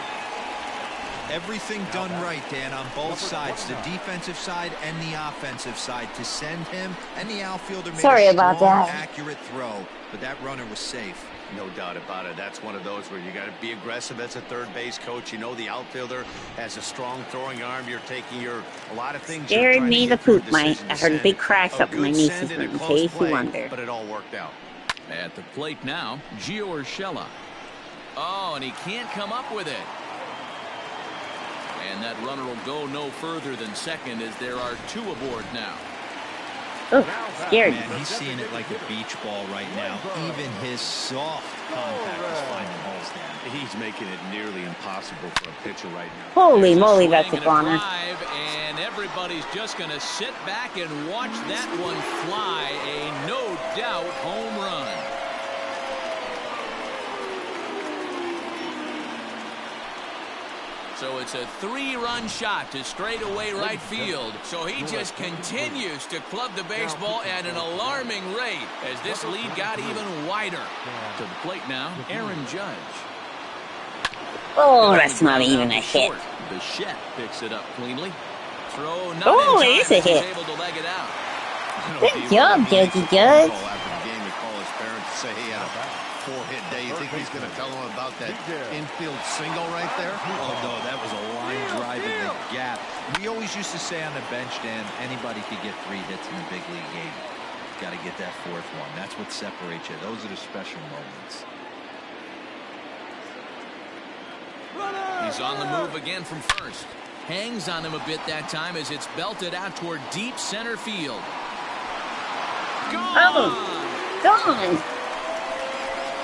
Everything done right, Dan, on both sides, the defensive side and the offensive side, to send him and the outfielder made a strong, accurate throw, but that runner was safe. No doubt about it. That's one of those where you got to be aggressive as a third base coach. You know the outfielder has a strong throwing arm. You're taking a lot of things. Scared me to poop. I heard a big crash up in my niece's room, in case you wonder. But it all worked out. At the plate now, Gio Urshela. Oh, and he can't come up with it. And that runner will go no further than second as there are 2 aboard now. Oh, scared. Man, he's seeing it like a beach ball right now. Even his soft contact is finding holes down. He's making it nearly impossible for a pitcher right now. Holy moly, that's a goner. And everybody's just going to sit back and watch that one fly. A no-doubt home run. So it's a 3-run shot to straightaway right field. So he just continues to club the baseball at an alarming rate as this lead got even wider. To the plate now, Aaron Judge. Oh, that's not even a hit. Bichette picks it up cleanly. Throw not oh, in it is a hit. able to leg it out. Good job, Judgy Judge. After the game, to call his parents to say he had a 4-hit day. You think he's going to tell him about that infield single right there? Oh, no, that was a line drive in the gap. We always used to say on the bench, Dan, anybody could get 3 hits in a big league game. Got to get that 4th one. That's what separates you. Those are the special moments. He's on the move again from first. Hangs on him a bit that time as it's belted out toward deep center field. Gone! Oh, gone.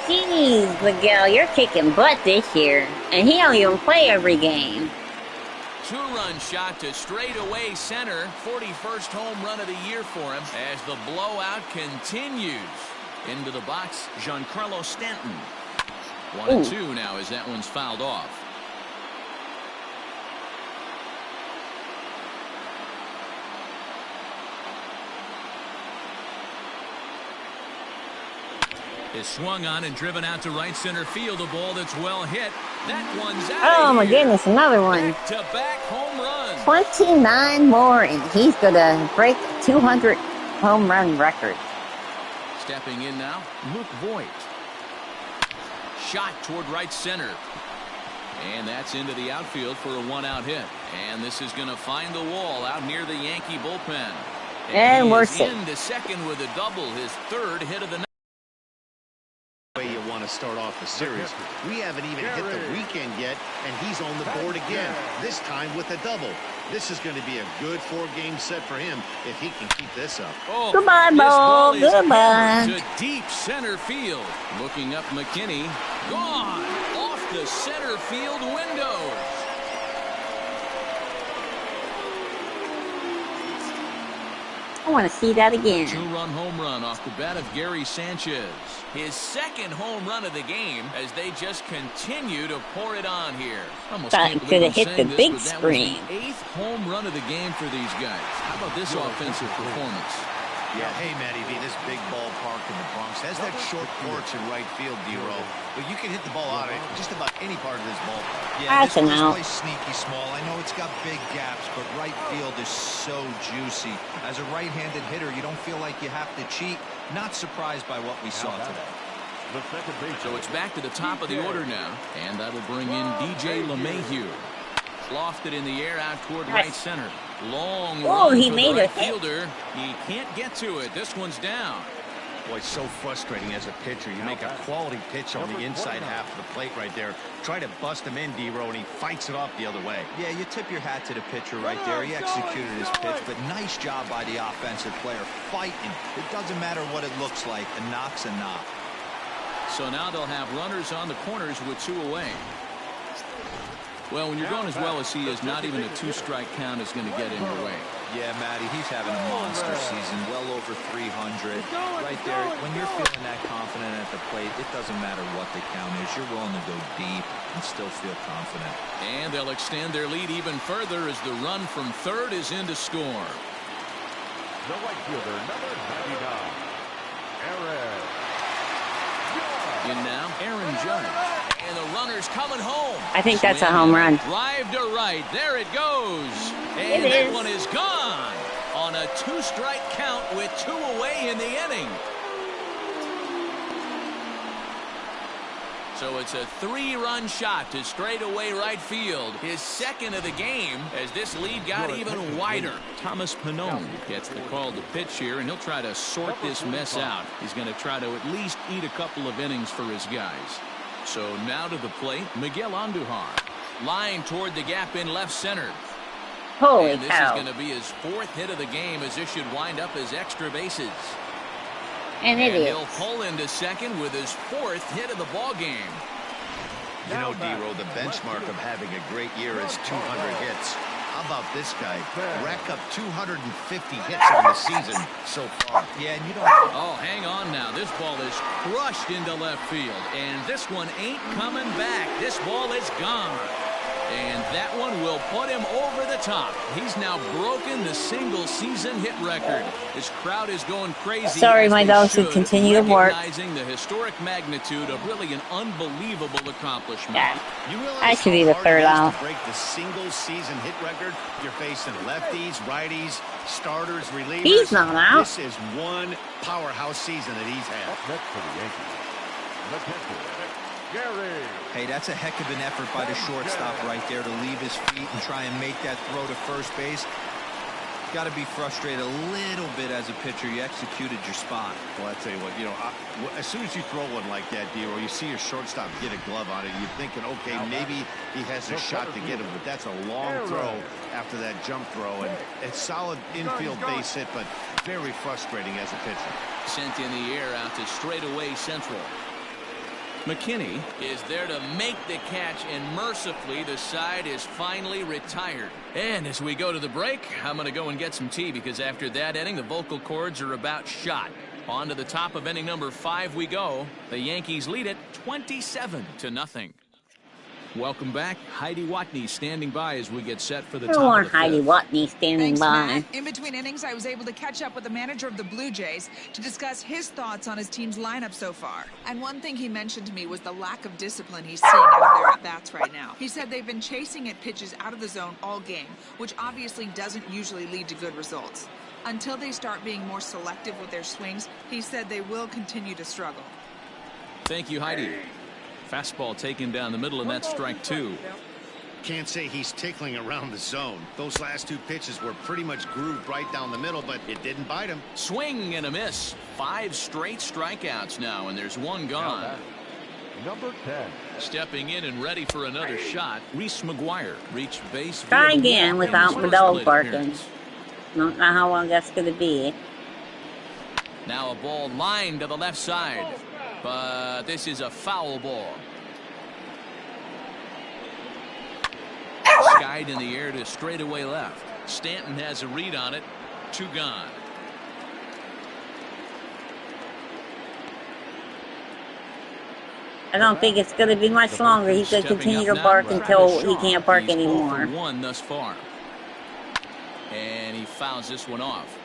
Jeez, Miguel, you're kicking butt this year. And he don't even play every game. 2-run shot to straightaway center. 41st home run of the year for him as the blowout continues. Into the box, Giancarlo Stanton. 1-2 now as that one's fouled off. Is swung on and driven out to right center field. A ball that's well hit. That one's out. Oh, my goodness, another one. Back-to-back home runs. 29 more, and he's going to break the 200 home run record. Stepping in now, Luke Voigt. Shot toward right center. And that's into the outfield for a 1-out hit. And this is going to find the wall out near the Yankee bullpen. And we're safe. Into second with a double, his 3rd hit of the night. Way you want to start off the series. We haven't even hit the weekend yet, and he's on the board again, this time with a double. This is going to be a good 4-game set for him if he can keep this up. Oh, goodbye, Bo. Goodbye. To deep center field. Looking up McKinney. Gone. Off the center field window. I want to see that again. 2-run home run off the bat of Gary Sanchez. His 2nd home run of the game as they just continue to pour it on here. Thought he could have hit the big screen. That was the 8th home run of the game for these guys. How about this offensive performance? Yeah, hey, Matty V, this big ballpark in the Bronx has that short porch in right field, D-Row. But you can hit the ball out of just about any part of this ballpark. Yeah, this place sneaky small. I know it's got big gaps, but right field is so juicy. As a right-handed hitter, you don't feel like you have to cheat. Not surprised by what we saw today. So it's back to the top of the order now, and that'll bring in DJ LeMahieu. Lofted in the air out toward right center. Long run he for made the a right fielder. He can't get to it. This one's down. Boy, it's so frustrating as a pitcher. You make a quality pitch on the inside half of the plate right there. Try to bust him in, D-Row, and he fights it off the other way. Yeah, you tip your hat to the pitcher right there. He executed his pitch, but nice job by the offensive player fighting. It doesn't matter what it looks like. A knock's a knock. So now they'll have runners on the corners with 2 away. Well, when you're going as well as he is, not even a 2-strike count is going to get in your way. Yeah, Matty, he's having a monster season, well over 300. Right there, when you're feeling that confident at the plate, it doesn't matter what the count is. You're willing to go deep and still feel confident. And they'll extend their lead even further as the run from third is in to score. The right fielder, number 99, Aaron. In now, Aaron Judge. And the runner's coming home. I think that's a home run. Drive to right. There it goes. And that one is gone on a 2-strike count with 2 away in the inning. So it's a 3-run shot to straightaway right field. His 2nd of the game as this lead got even wider. Thomas Pannone gets the call to pitch here, and he'll try to sort this mess out. He's going to try to at least eat a couple of innings for his guys. So now to the plate, Miguel Andujar. Line toward the gap in left center. Holy and this cow. is going to be his 4th hit of the game as this should wind up as extra bases. And it is. He'll pull into second with his 4th hit of the ball game. You know, D-Row, the benchmark of having a great year is 200 hits. How about this guy? Rack up 250 hits on the season so far. Yeah, and you don't... Oh, hang on now. This ball is crushed into left field. And this one ain't coming back. This ball is gone. And that one will put him over the top. He's now broken the single-season hit record. His crowd is going crazy. Sorry, my dog should continue to work. Recognizing the historic magnitude of really an unbelievable accomplishment. Yeah. I should be the third out. To break the single-season hit record, you're facing lefties, righties, starters, relievers. He's not out. This is one powerhouse season that he's had. Next for the Yankees, the catcher, Gary. Hey, that's a heck of an effort by the shortstop right there to leave his feet and try and make that throw to first base. Got to be frustrated a little bit as a pitcher. You executed your spot. Well, I tell you what, as soon as you throw one like that, D-Roll, you see your shortstop get a glove on it, you're thinking, okay, maybe he has a shot to get him, but that's a long throw after that jump throw, and it's solid infield base hit, but very frustrating as a pitcher. Sent in the air out to straightaway central. McKinney is there to make the catch, and mercifully the side is finally retired. And as we go to the break, I'm going to go and get some tea, because after that inning the vocal cords are about shot. On to the top of inning number 5 we go. The Yankees lead it 27-0. Welcome back. Heidi Watney standing by as we get set for the top want of the Heidi fifth. Watney standing Thanks, by. Matt. In between innings, I was able to catch up with the manager of the Blue Jays to discuss his thoughts on his team's lineup so far. And one thing he mentioned to me was the lack of discipline he's seeing out of their at-bats right now. He said they've been chasing at pitches out of the zone all game, which obviously doesn't usually lead to good results. Until they start being more selective with their swings, he said they will continue to struggle. Thank you, Heidi. Fastball taken down the middle, and that's strike 2. Can't say he's tickling around the zone. Those last 2 pitches were pretty much grooved right down the middle, but it didn't bite him. Swing and a miss. 5 straight strikeouts now, and there's 1 gone. Number 10. Stepping in and ready for another shot, Reese McGuire reached base. Try again without the dog barking. Don't know how long that's going to be. Now a ball lined to the left side, but this is a foul ball. Skied in the air to straightaway left. Stanton has a read on it. 2 gone. I don't think it's going to be much longer. He's going to continue to bark until he can't bark anymore. 1 thus far. And he fouls this one off.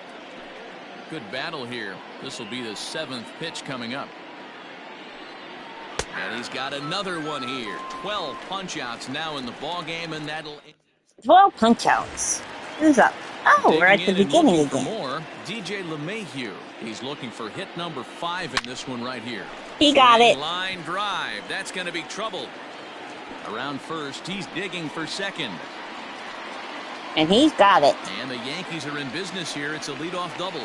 Good battle here. This will be the 7th pitch coming up. And he's got another one here. 12 punch-outs now in the ball game, and that'll... 12 punch-outs. Who's up? Oh, we're at the beginning again. More, DJ LeMahieu. He's looking for hit number 5 in this one right here. He got it. Line drive. That's going to be trouble. Around first, he's digging for second. And he's got it. And the Yankees are in business here. It's a leadoff double.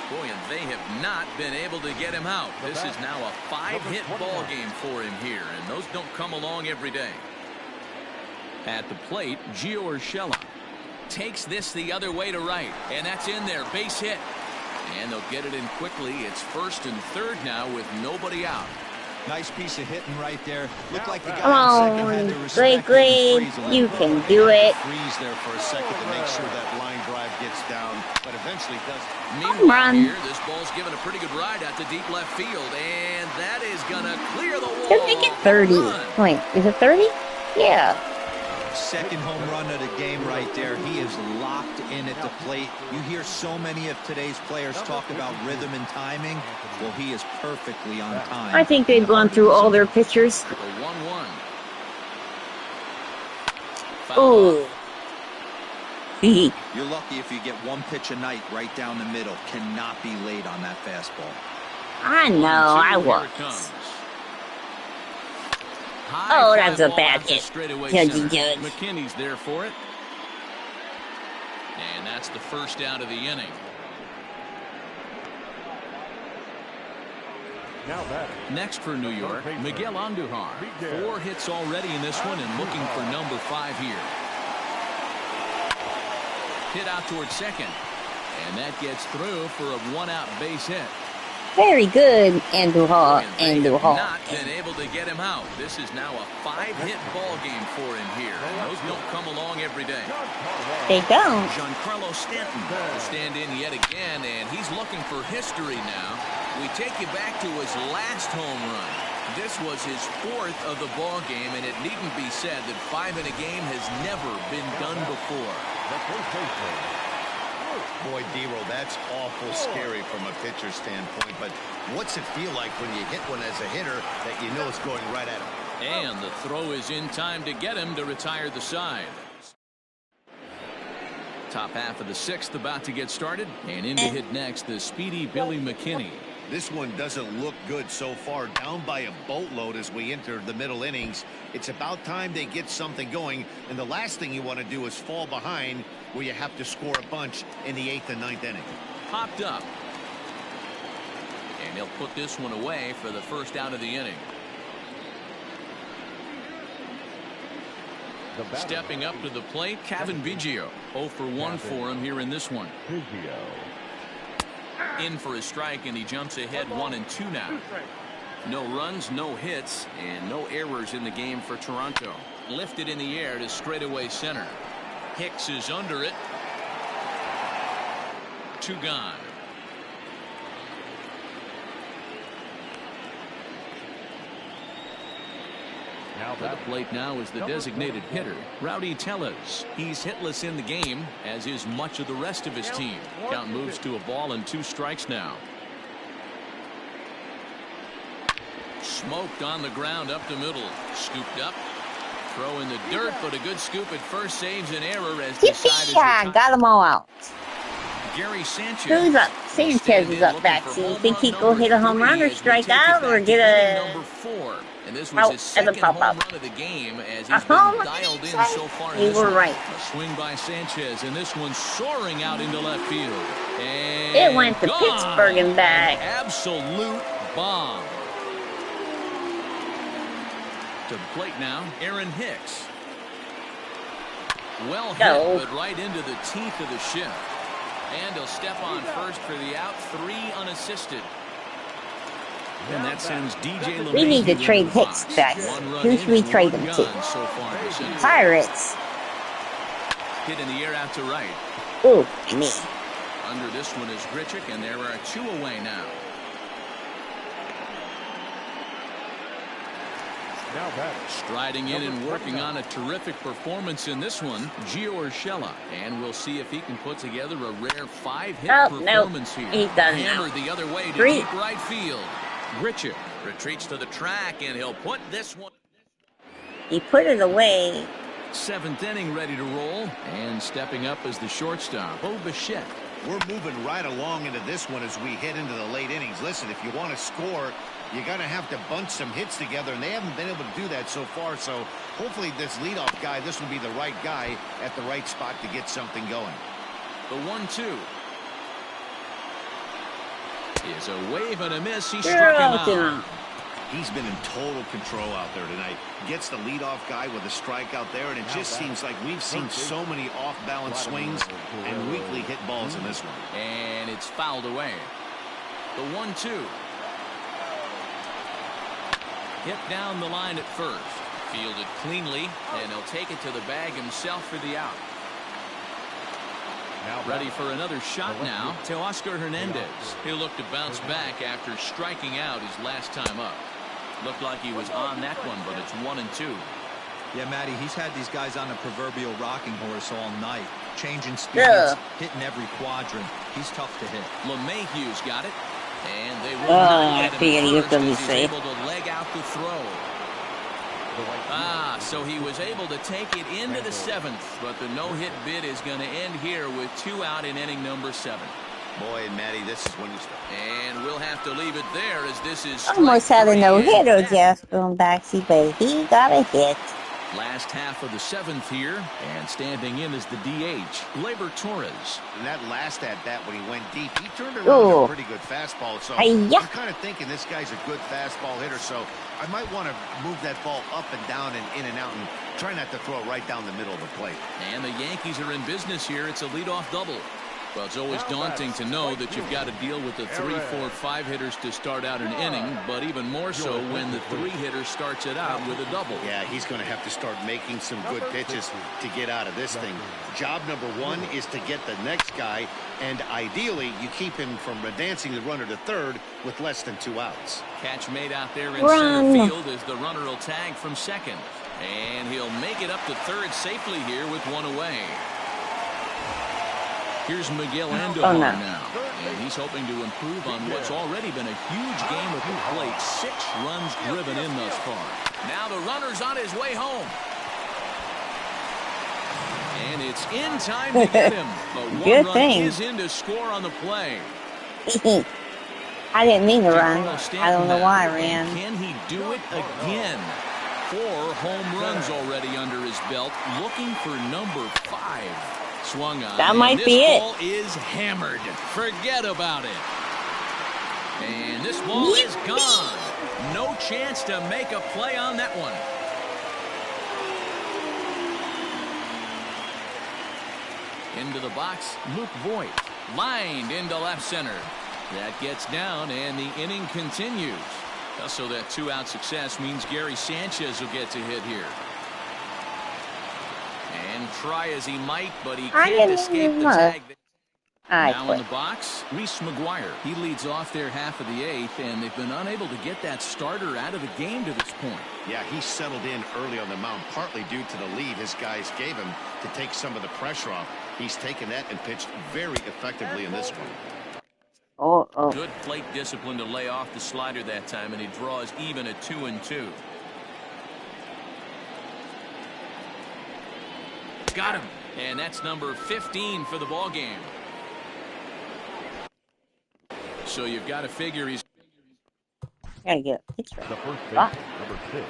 Boy, and they have not been able to get him out. This is now a 5-hit ball game for him here, and those don't come along every day. At the plate, Gio Urshela takes this the other way to right, and that's in there. Base hit. And they'll get it in quickly. It's first and third now with nobody out. Nice piece of hitting right there. Looked like the guy Come on, Blakely, you can do it. Freeze there for a second to make sure that line drive gets down, but eventually doesn't. Meanwhile, here, this ball's given a pretty good ride out to deep left field, and that is going to clear the wall. They'll make it 30. Wait, is it 30? Yeah. Second home run of the game right there. He is locked in at the plate. You hear so many of today's players talk about rhythm and timing. Well, he is perfectly on time. I think they've gone through all their pitchers. The 1-1. Oh. You're lucky if you get 1 pitch a night right down the middle. Cannot be late on that fastball. I know, I was. Oh, that's a bad hit. Judge. McKinney's there for it. And that's the first out of the inning. Next for New York, Miguel Andujar. 4 hits already in this one and looking for number 5 here. Hit out towards second. And that gets through for a 1-out base hit. Very good, Andujar. Not been able to get him out. This is now a 5-hit ball game for him here. And those don't come along every day. They don't. Giancarlo Stanton will stand in yet again, and he's looking for history now. We take you back to his last home run. This was his 4th of the ball game, and it needn't be said that 5 in a game has never been done before. Boy, D-Roll, that's awful scary from a pitcher's standpoint, but what's it feel like when you hit one as a hitter that you know is going right at him? And the throw is in time to get him to retire the side. Top half of the 6th about to get started, and in to hit next, the speedy Billy McKinney. This one doesn't look good so far, down by a boatload as we enter the middle innings. It's about time they get something going, and the last thing you want to do is fall behind where you have to score a bunch in the 8th and 9th inning. Popped up. And he'll put this one away for the first out of the inning. Stepping up to the plate, Cavan Biggio. 0 for 1 for him here in this one. In for a strike, and he jumps ahead 1-2 now. No runs, no hits, and no errors in the game for Toronto. Lifted in the air to straightaway center. Hicks is under it. 2 gone. To the plate now is the designated hitter, Rowdy Tellez. He's hitless in the game, as is much of the rest of his team. Count moves to a ball and 2 strikes now. Smoked on the ground up the middle. Scooped up. Throw in the dirt, but a good scoop at first saves an error as the side is retired. Got them all out. Gary Sanchez. Who's up? Sanchez is up back. So you think he'd go hit a home run or strike out or get a... Number 4. And this was his second home run of the game as he's been dialed in so far. You were right. A swing by Sanchez, and this one soaring out into left field. And it went to gone. Pittsburgh and back. Absolute bomb. To the plate now, Aaron Hicks. Well hit, but right into the teeth of the shift. And he'll step on first for the out, 3 unassisted. And that sends DJ LeMahieu. We need to trade Hicks back. Who should we trade him to? So Pirates. Hit in the air out to right. Ooh, me. Under this one is Grichuk, and there are 2 away now. Striding in and working on a terrific performance in this one, Gio Urshela. And we'll see if he can put together a rare 5-hit performance here. He's done Hammered the other way to deep right field. Grichuk retreats to the track, and he'll put this one. He put it away. 7th inning ready to roll, and stepping up as the shortstop, Bo Bichette. We're moving right along into this one as we head into the late innings. Listen, if you want to score, you got to have to bunch some hits together, and they haven't been able to do that so far. So hopefully this leadoff guy, this will be the right guy at the right spot to get something going. The 1-2 is a wave and a miss. He struck him out. He's been in total control out there tonight. Gets the leadoff guy with a strikeout there, and it just seems like we've seen so many off-balance swings and weakly hit balls in this one. And it's fouled away. The 1-2. Hit down the line at first. Fielded cleanly, and he'll take it to the bag himself for the out. Ready for another shot now to Oscar Hernandez. He'll look to bounce back after striking out his last time up. Looked like he was on that one, but it's 1-2. Yeah, Matty, he's had these guys on the proverbial rocking horse all night. Changing speeds, hitting every quadrant. He's tough to hit. LeMahieu's got it. And they will not get him first as he's able to leg out the throw. So he was able to take it into the 7th, but the no-hit bid is going to end here with 2 out in inning number 7. Boy, and Matty, this is when you start. And we'll have to leave it there as this is almost had a no-hitter, Jeff Boombaxy, but he got a hit. Last half of the 7th here, and standing in is the DH, Gleyber Torres. And that last at-bat when he went deep, he turned around a pretty good fastball. So I'm kind of thinking this guy's a good fastball hitter, so I might want to move that ball up and down and in and out and try not to throw it right down the middle of the plate. And the Yankees are in business here. It's a leadoff double. Well, it's always daunting to know that you've got to deal with the 3, 4, 5 hitters to start out an inning, but even more so when the 3 hitter starts it out with a double. Yeah, he's going to have to start making some good pitches to get out of this thing. Job number 1 is to get the next guy, and ideally you keep him from advancing the runner to third with less than 2 outs. Catch made out there in center field as the runner will tag from second. And he'll make it up to third safely here with 1 away. Here's Miguel Andujar now, and he's hoping to improve on what's already been a huge game at the plate. 6 runs driven in thus far. Now the runner's on his way home. And it's in time to get him. But one run is in to score on the play. I didn't mean to run. I don't know why I ran. Can he do it again? 4 home runs already under his belt, looking for number 5. Swung on. That might be it. This ball is hammered. Forget about it. And this ball is gone. No chance to make a play on that one. Into the box, Luke Voit. Lined into left center. That gets down, and the inning continues. So that 2-out success means Gary Sanchez will get to hit here. And try as he might, but he can't escape the tag. Now in the box, Reese McGuire. He leads off their half of the 8th, and they've been unable to get that starter out of the game to this point. Yeah, he settled in early on the mound, partly due to the lead his guys gave him to take some of the pressure off. He's taken that and pitched very effectively in this one. Good plate discipline to lay off the slider that time, and he draws even at 2-2. Got him, and that's number 15 for the ball game. So you've got to figure he's gotta get a picture. The first pitch, number 6.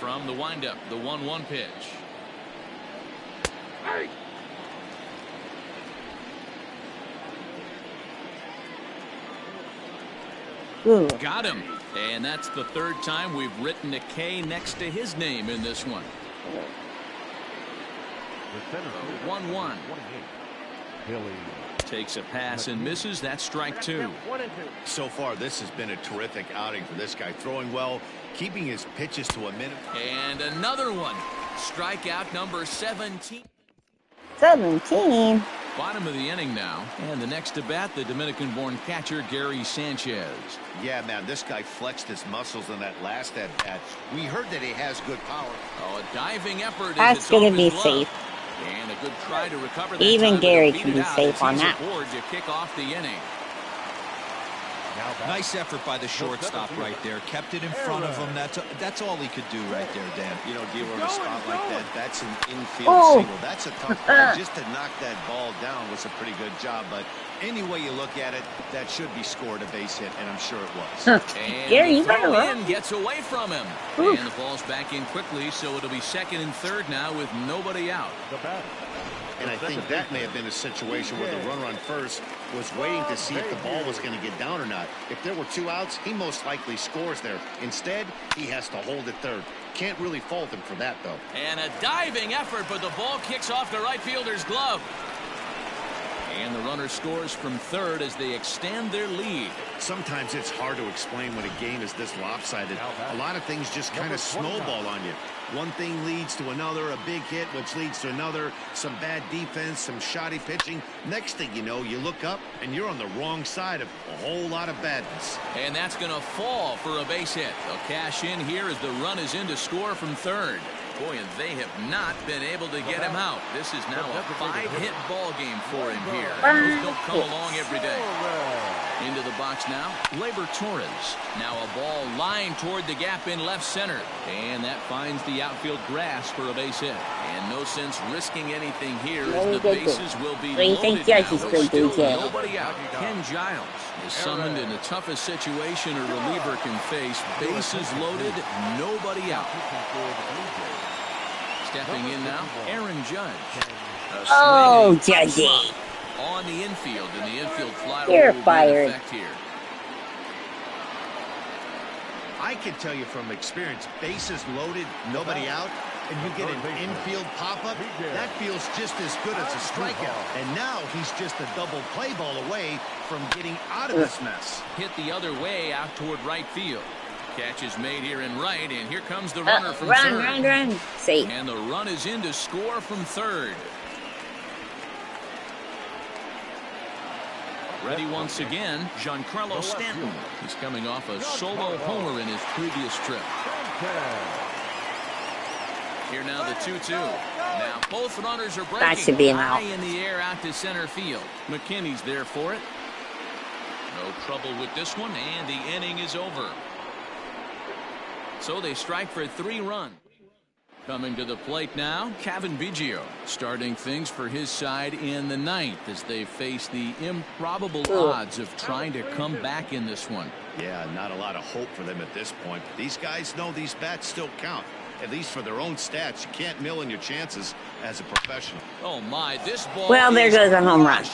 from the windup, the 1-1 pitch. Ooh. Got him. And that's the 3rd time we've written a K next to his name in this one. 1-1. Takes a pass and misses. That's strike 2. So far, this has been a terrific outing for this guy. Throwing well, keeping his pitches to a minute. And another one. Strikeout number 17. 17. Bottom of the inning now, and the next to bat, the Dominican-born catcher Gary Sanchez. Yeah, man, this guy flexed his muscles in that last at-bat. We heard that he has good power. Oh, a diving effort. That's going to be safe. And a good try to recover that. Even Gary can be safe on that. Aboard to kick off the inning. Nice effort by the shortstop right there. Kept it in front of him. That's all he could do right there, Dan. You know, Dealer, in a spot like that, that's an infield single. That's a tough play. Just to knock that ball down was a pretty good job. But any way you look at it, that should be scored a base hit, and I'm sure it was. And Gary, you better run. Gets away from him. Oof. And the ball's back in quickly, so it'll be 2nd and 3rd now with nobody out. And I think that may have been a situation where the runner on first was waiting to see if the ball was going to get down or not. If there were 2 outs, he most likely scores there. Instead, he has to hold it third. Can't really fault him for that, though. And a diving effort, but the ball kicks off the right fielder's glove. And the runner scores from third as they extend their lead. Sometimes it's hard to explain when a game is this lopsided. A lot of things just kind of snowball on you. One thing leads to another, a big hit, which leads to another, some bad defense, some shoddy pitching. Next thing you know, you look up and you're on the wrong side of a whole lot of badness. And that's going to fall for a base hit. They'll cash in here as the run is in to score from third. Boy, and they have not been able to get him out. This is now a 5-hit ball game for him here. Those don't come along every day. Into the box now, Gleyber Torres. Now a ball lined toward the gap in left center. And that finds the outfield grass for a base hit. And no sense risking anything here as the bases will be loaded now. Still nobody out. Ken Giles is summoned in the toughest situation a reliever can face. Bases loaded, nobody out. Stepping in now, Aaron Judge. Oh, Judgy. On the infield, and the infield fly You're will fired. be in effect here. I can tell you from experience, bases loaded, nobody out, and you get an infield pop-up, that feels just as good as a strikeout. And now he's just a double play ball away from getting out of this mess. Hit the other way out toward right field. Catch is made here in right, and here comes the runner from third. Run. Safe. And the run is in to score from third. Ready once again, Giancarlo Stanton. He's coming off a solo homer in his previous trip. Here now the 2-2. Now both runners are breaking. That should be an out. High in the air out to center field. McKinney's there for it. No trouble with this one, and the inning is over. So they strike for 3 runs. Coming to the plate now, Cavan Biggio, starting things for his side in the 9th as they face the improbable odds of trying to come back in this one. Yeah, not a lot of hope for them at this point. These guys know these bats still count. At least for their own stats, you can't mill in your chances as a professional. Oh my, this ball. Well, there goes a home run.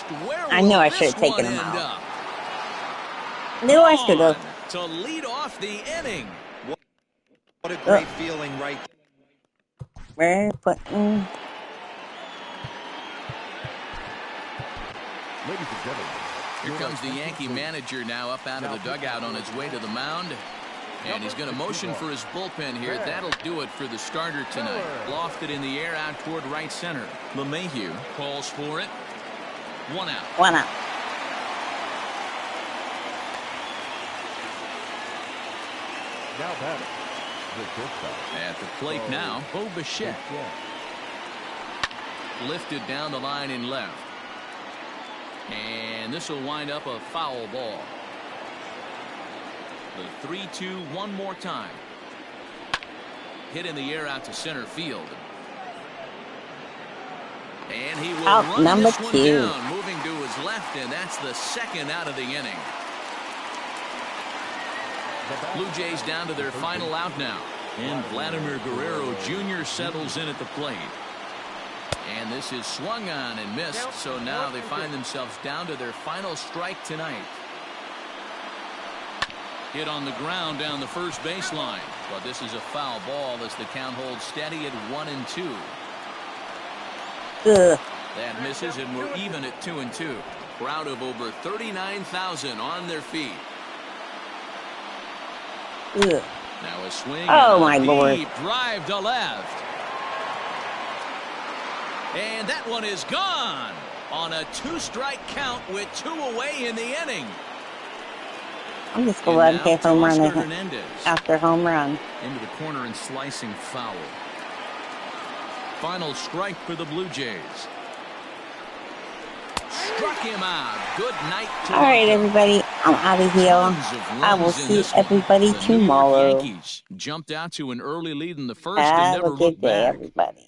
I knew I should have taken him out. Knew I should have. To lead off the inning. What a great feeling, right? We're putting. Ladies and gentlemen. Here comes the Yankee manager now up out of the dugout on his way to the mound. And he's going to motion for his bullpen here. That'll do it for the starter tonight. Lofted in the air out toward right center. LeMahieu calls for it. 1 out. 1 out. Now batting. At the plate now, Bo Bichette. Lifted down the line in left. And this will wind up a foul ball. The 3-2 one more time. Hit in the air out to center field. And he will run number this one 2. down, moving to his left, and that's the 2nd out of the inning. Blue Jays down to their final out now. And Vladimir Guerrero Jr. settles in at the plate. And this is swung on and missed, so now they find themselves down to their final strike tonight. Hit on the ground down the first baseline. But this is a foul ball as the count holds steady at 1-2. That misses, and we're even at 2-2. Crowd of over 39,000 on their feet. Now a swing. Oh, my Lord. Deep drive to left. And that one is gone on a 2-strike count with 2 away in the inning. I'm just going to let him hit home run after home run. Into the corner and slicing foul. Final strike for the Blue Jays. Struck him out. Good night to all right, everybody. I'm out of here. I will see everybody tomorrow. Yankees jumped out to an early lead in the first Have and never a good looked day, back. everybody.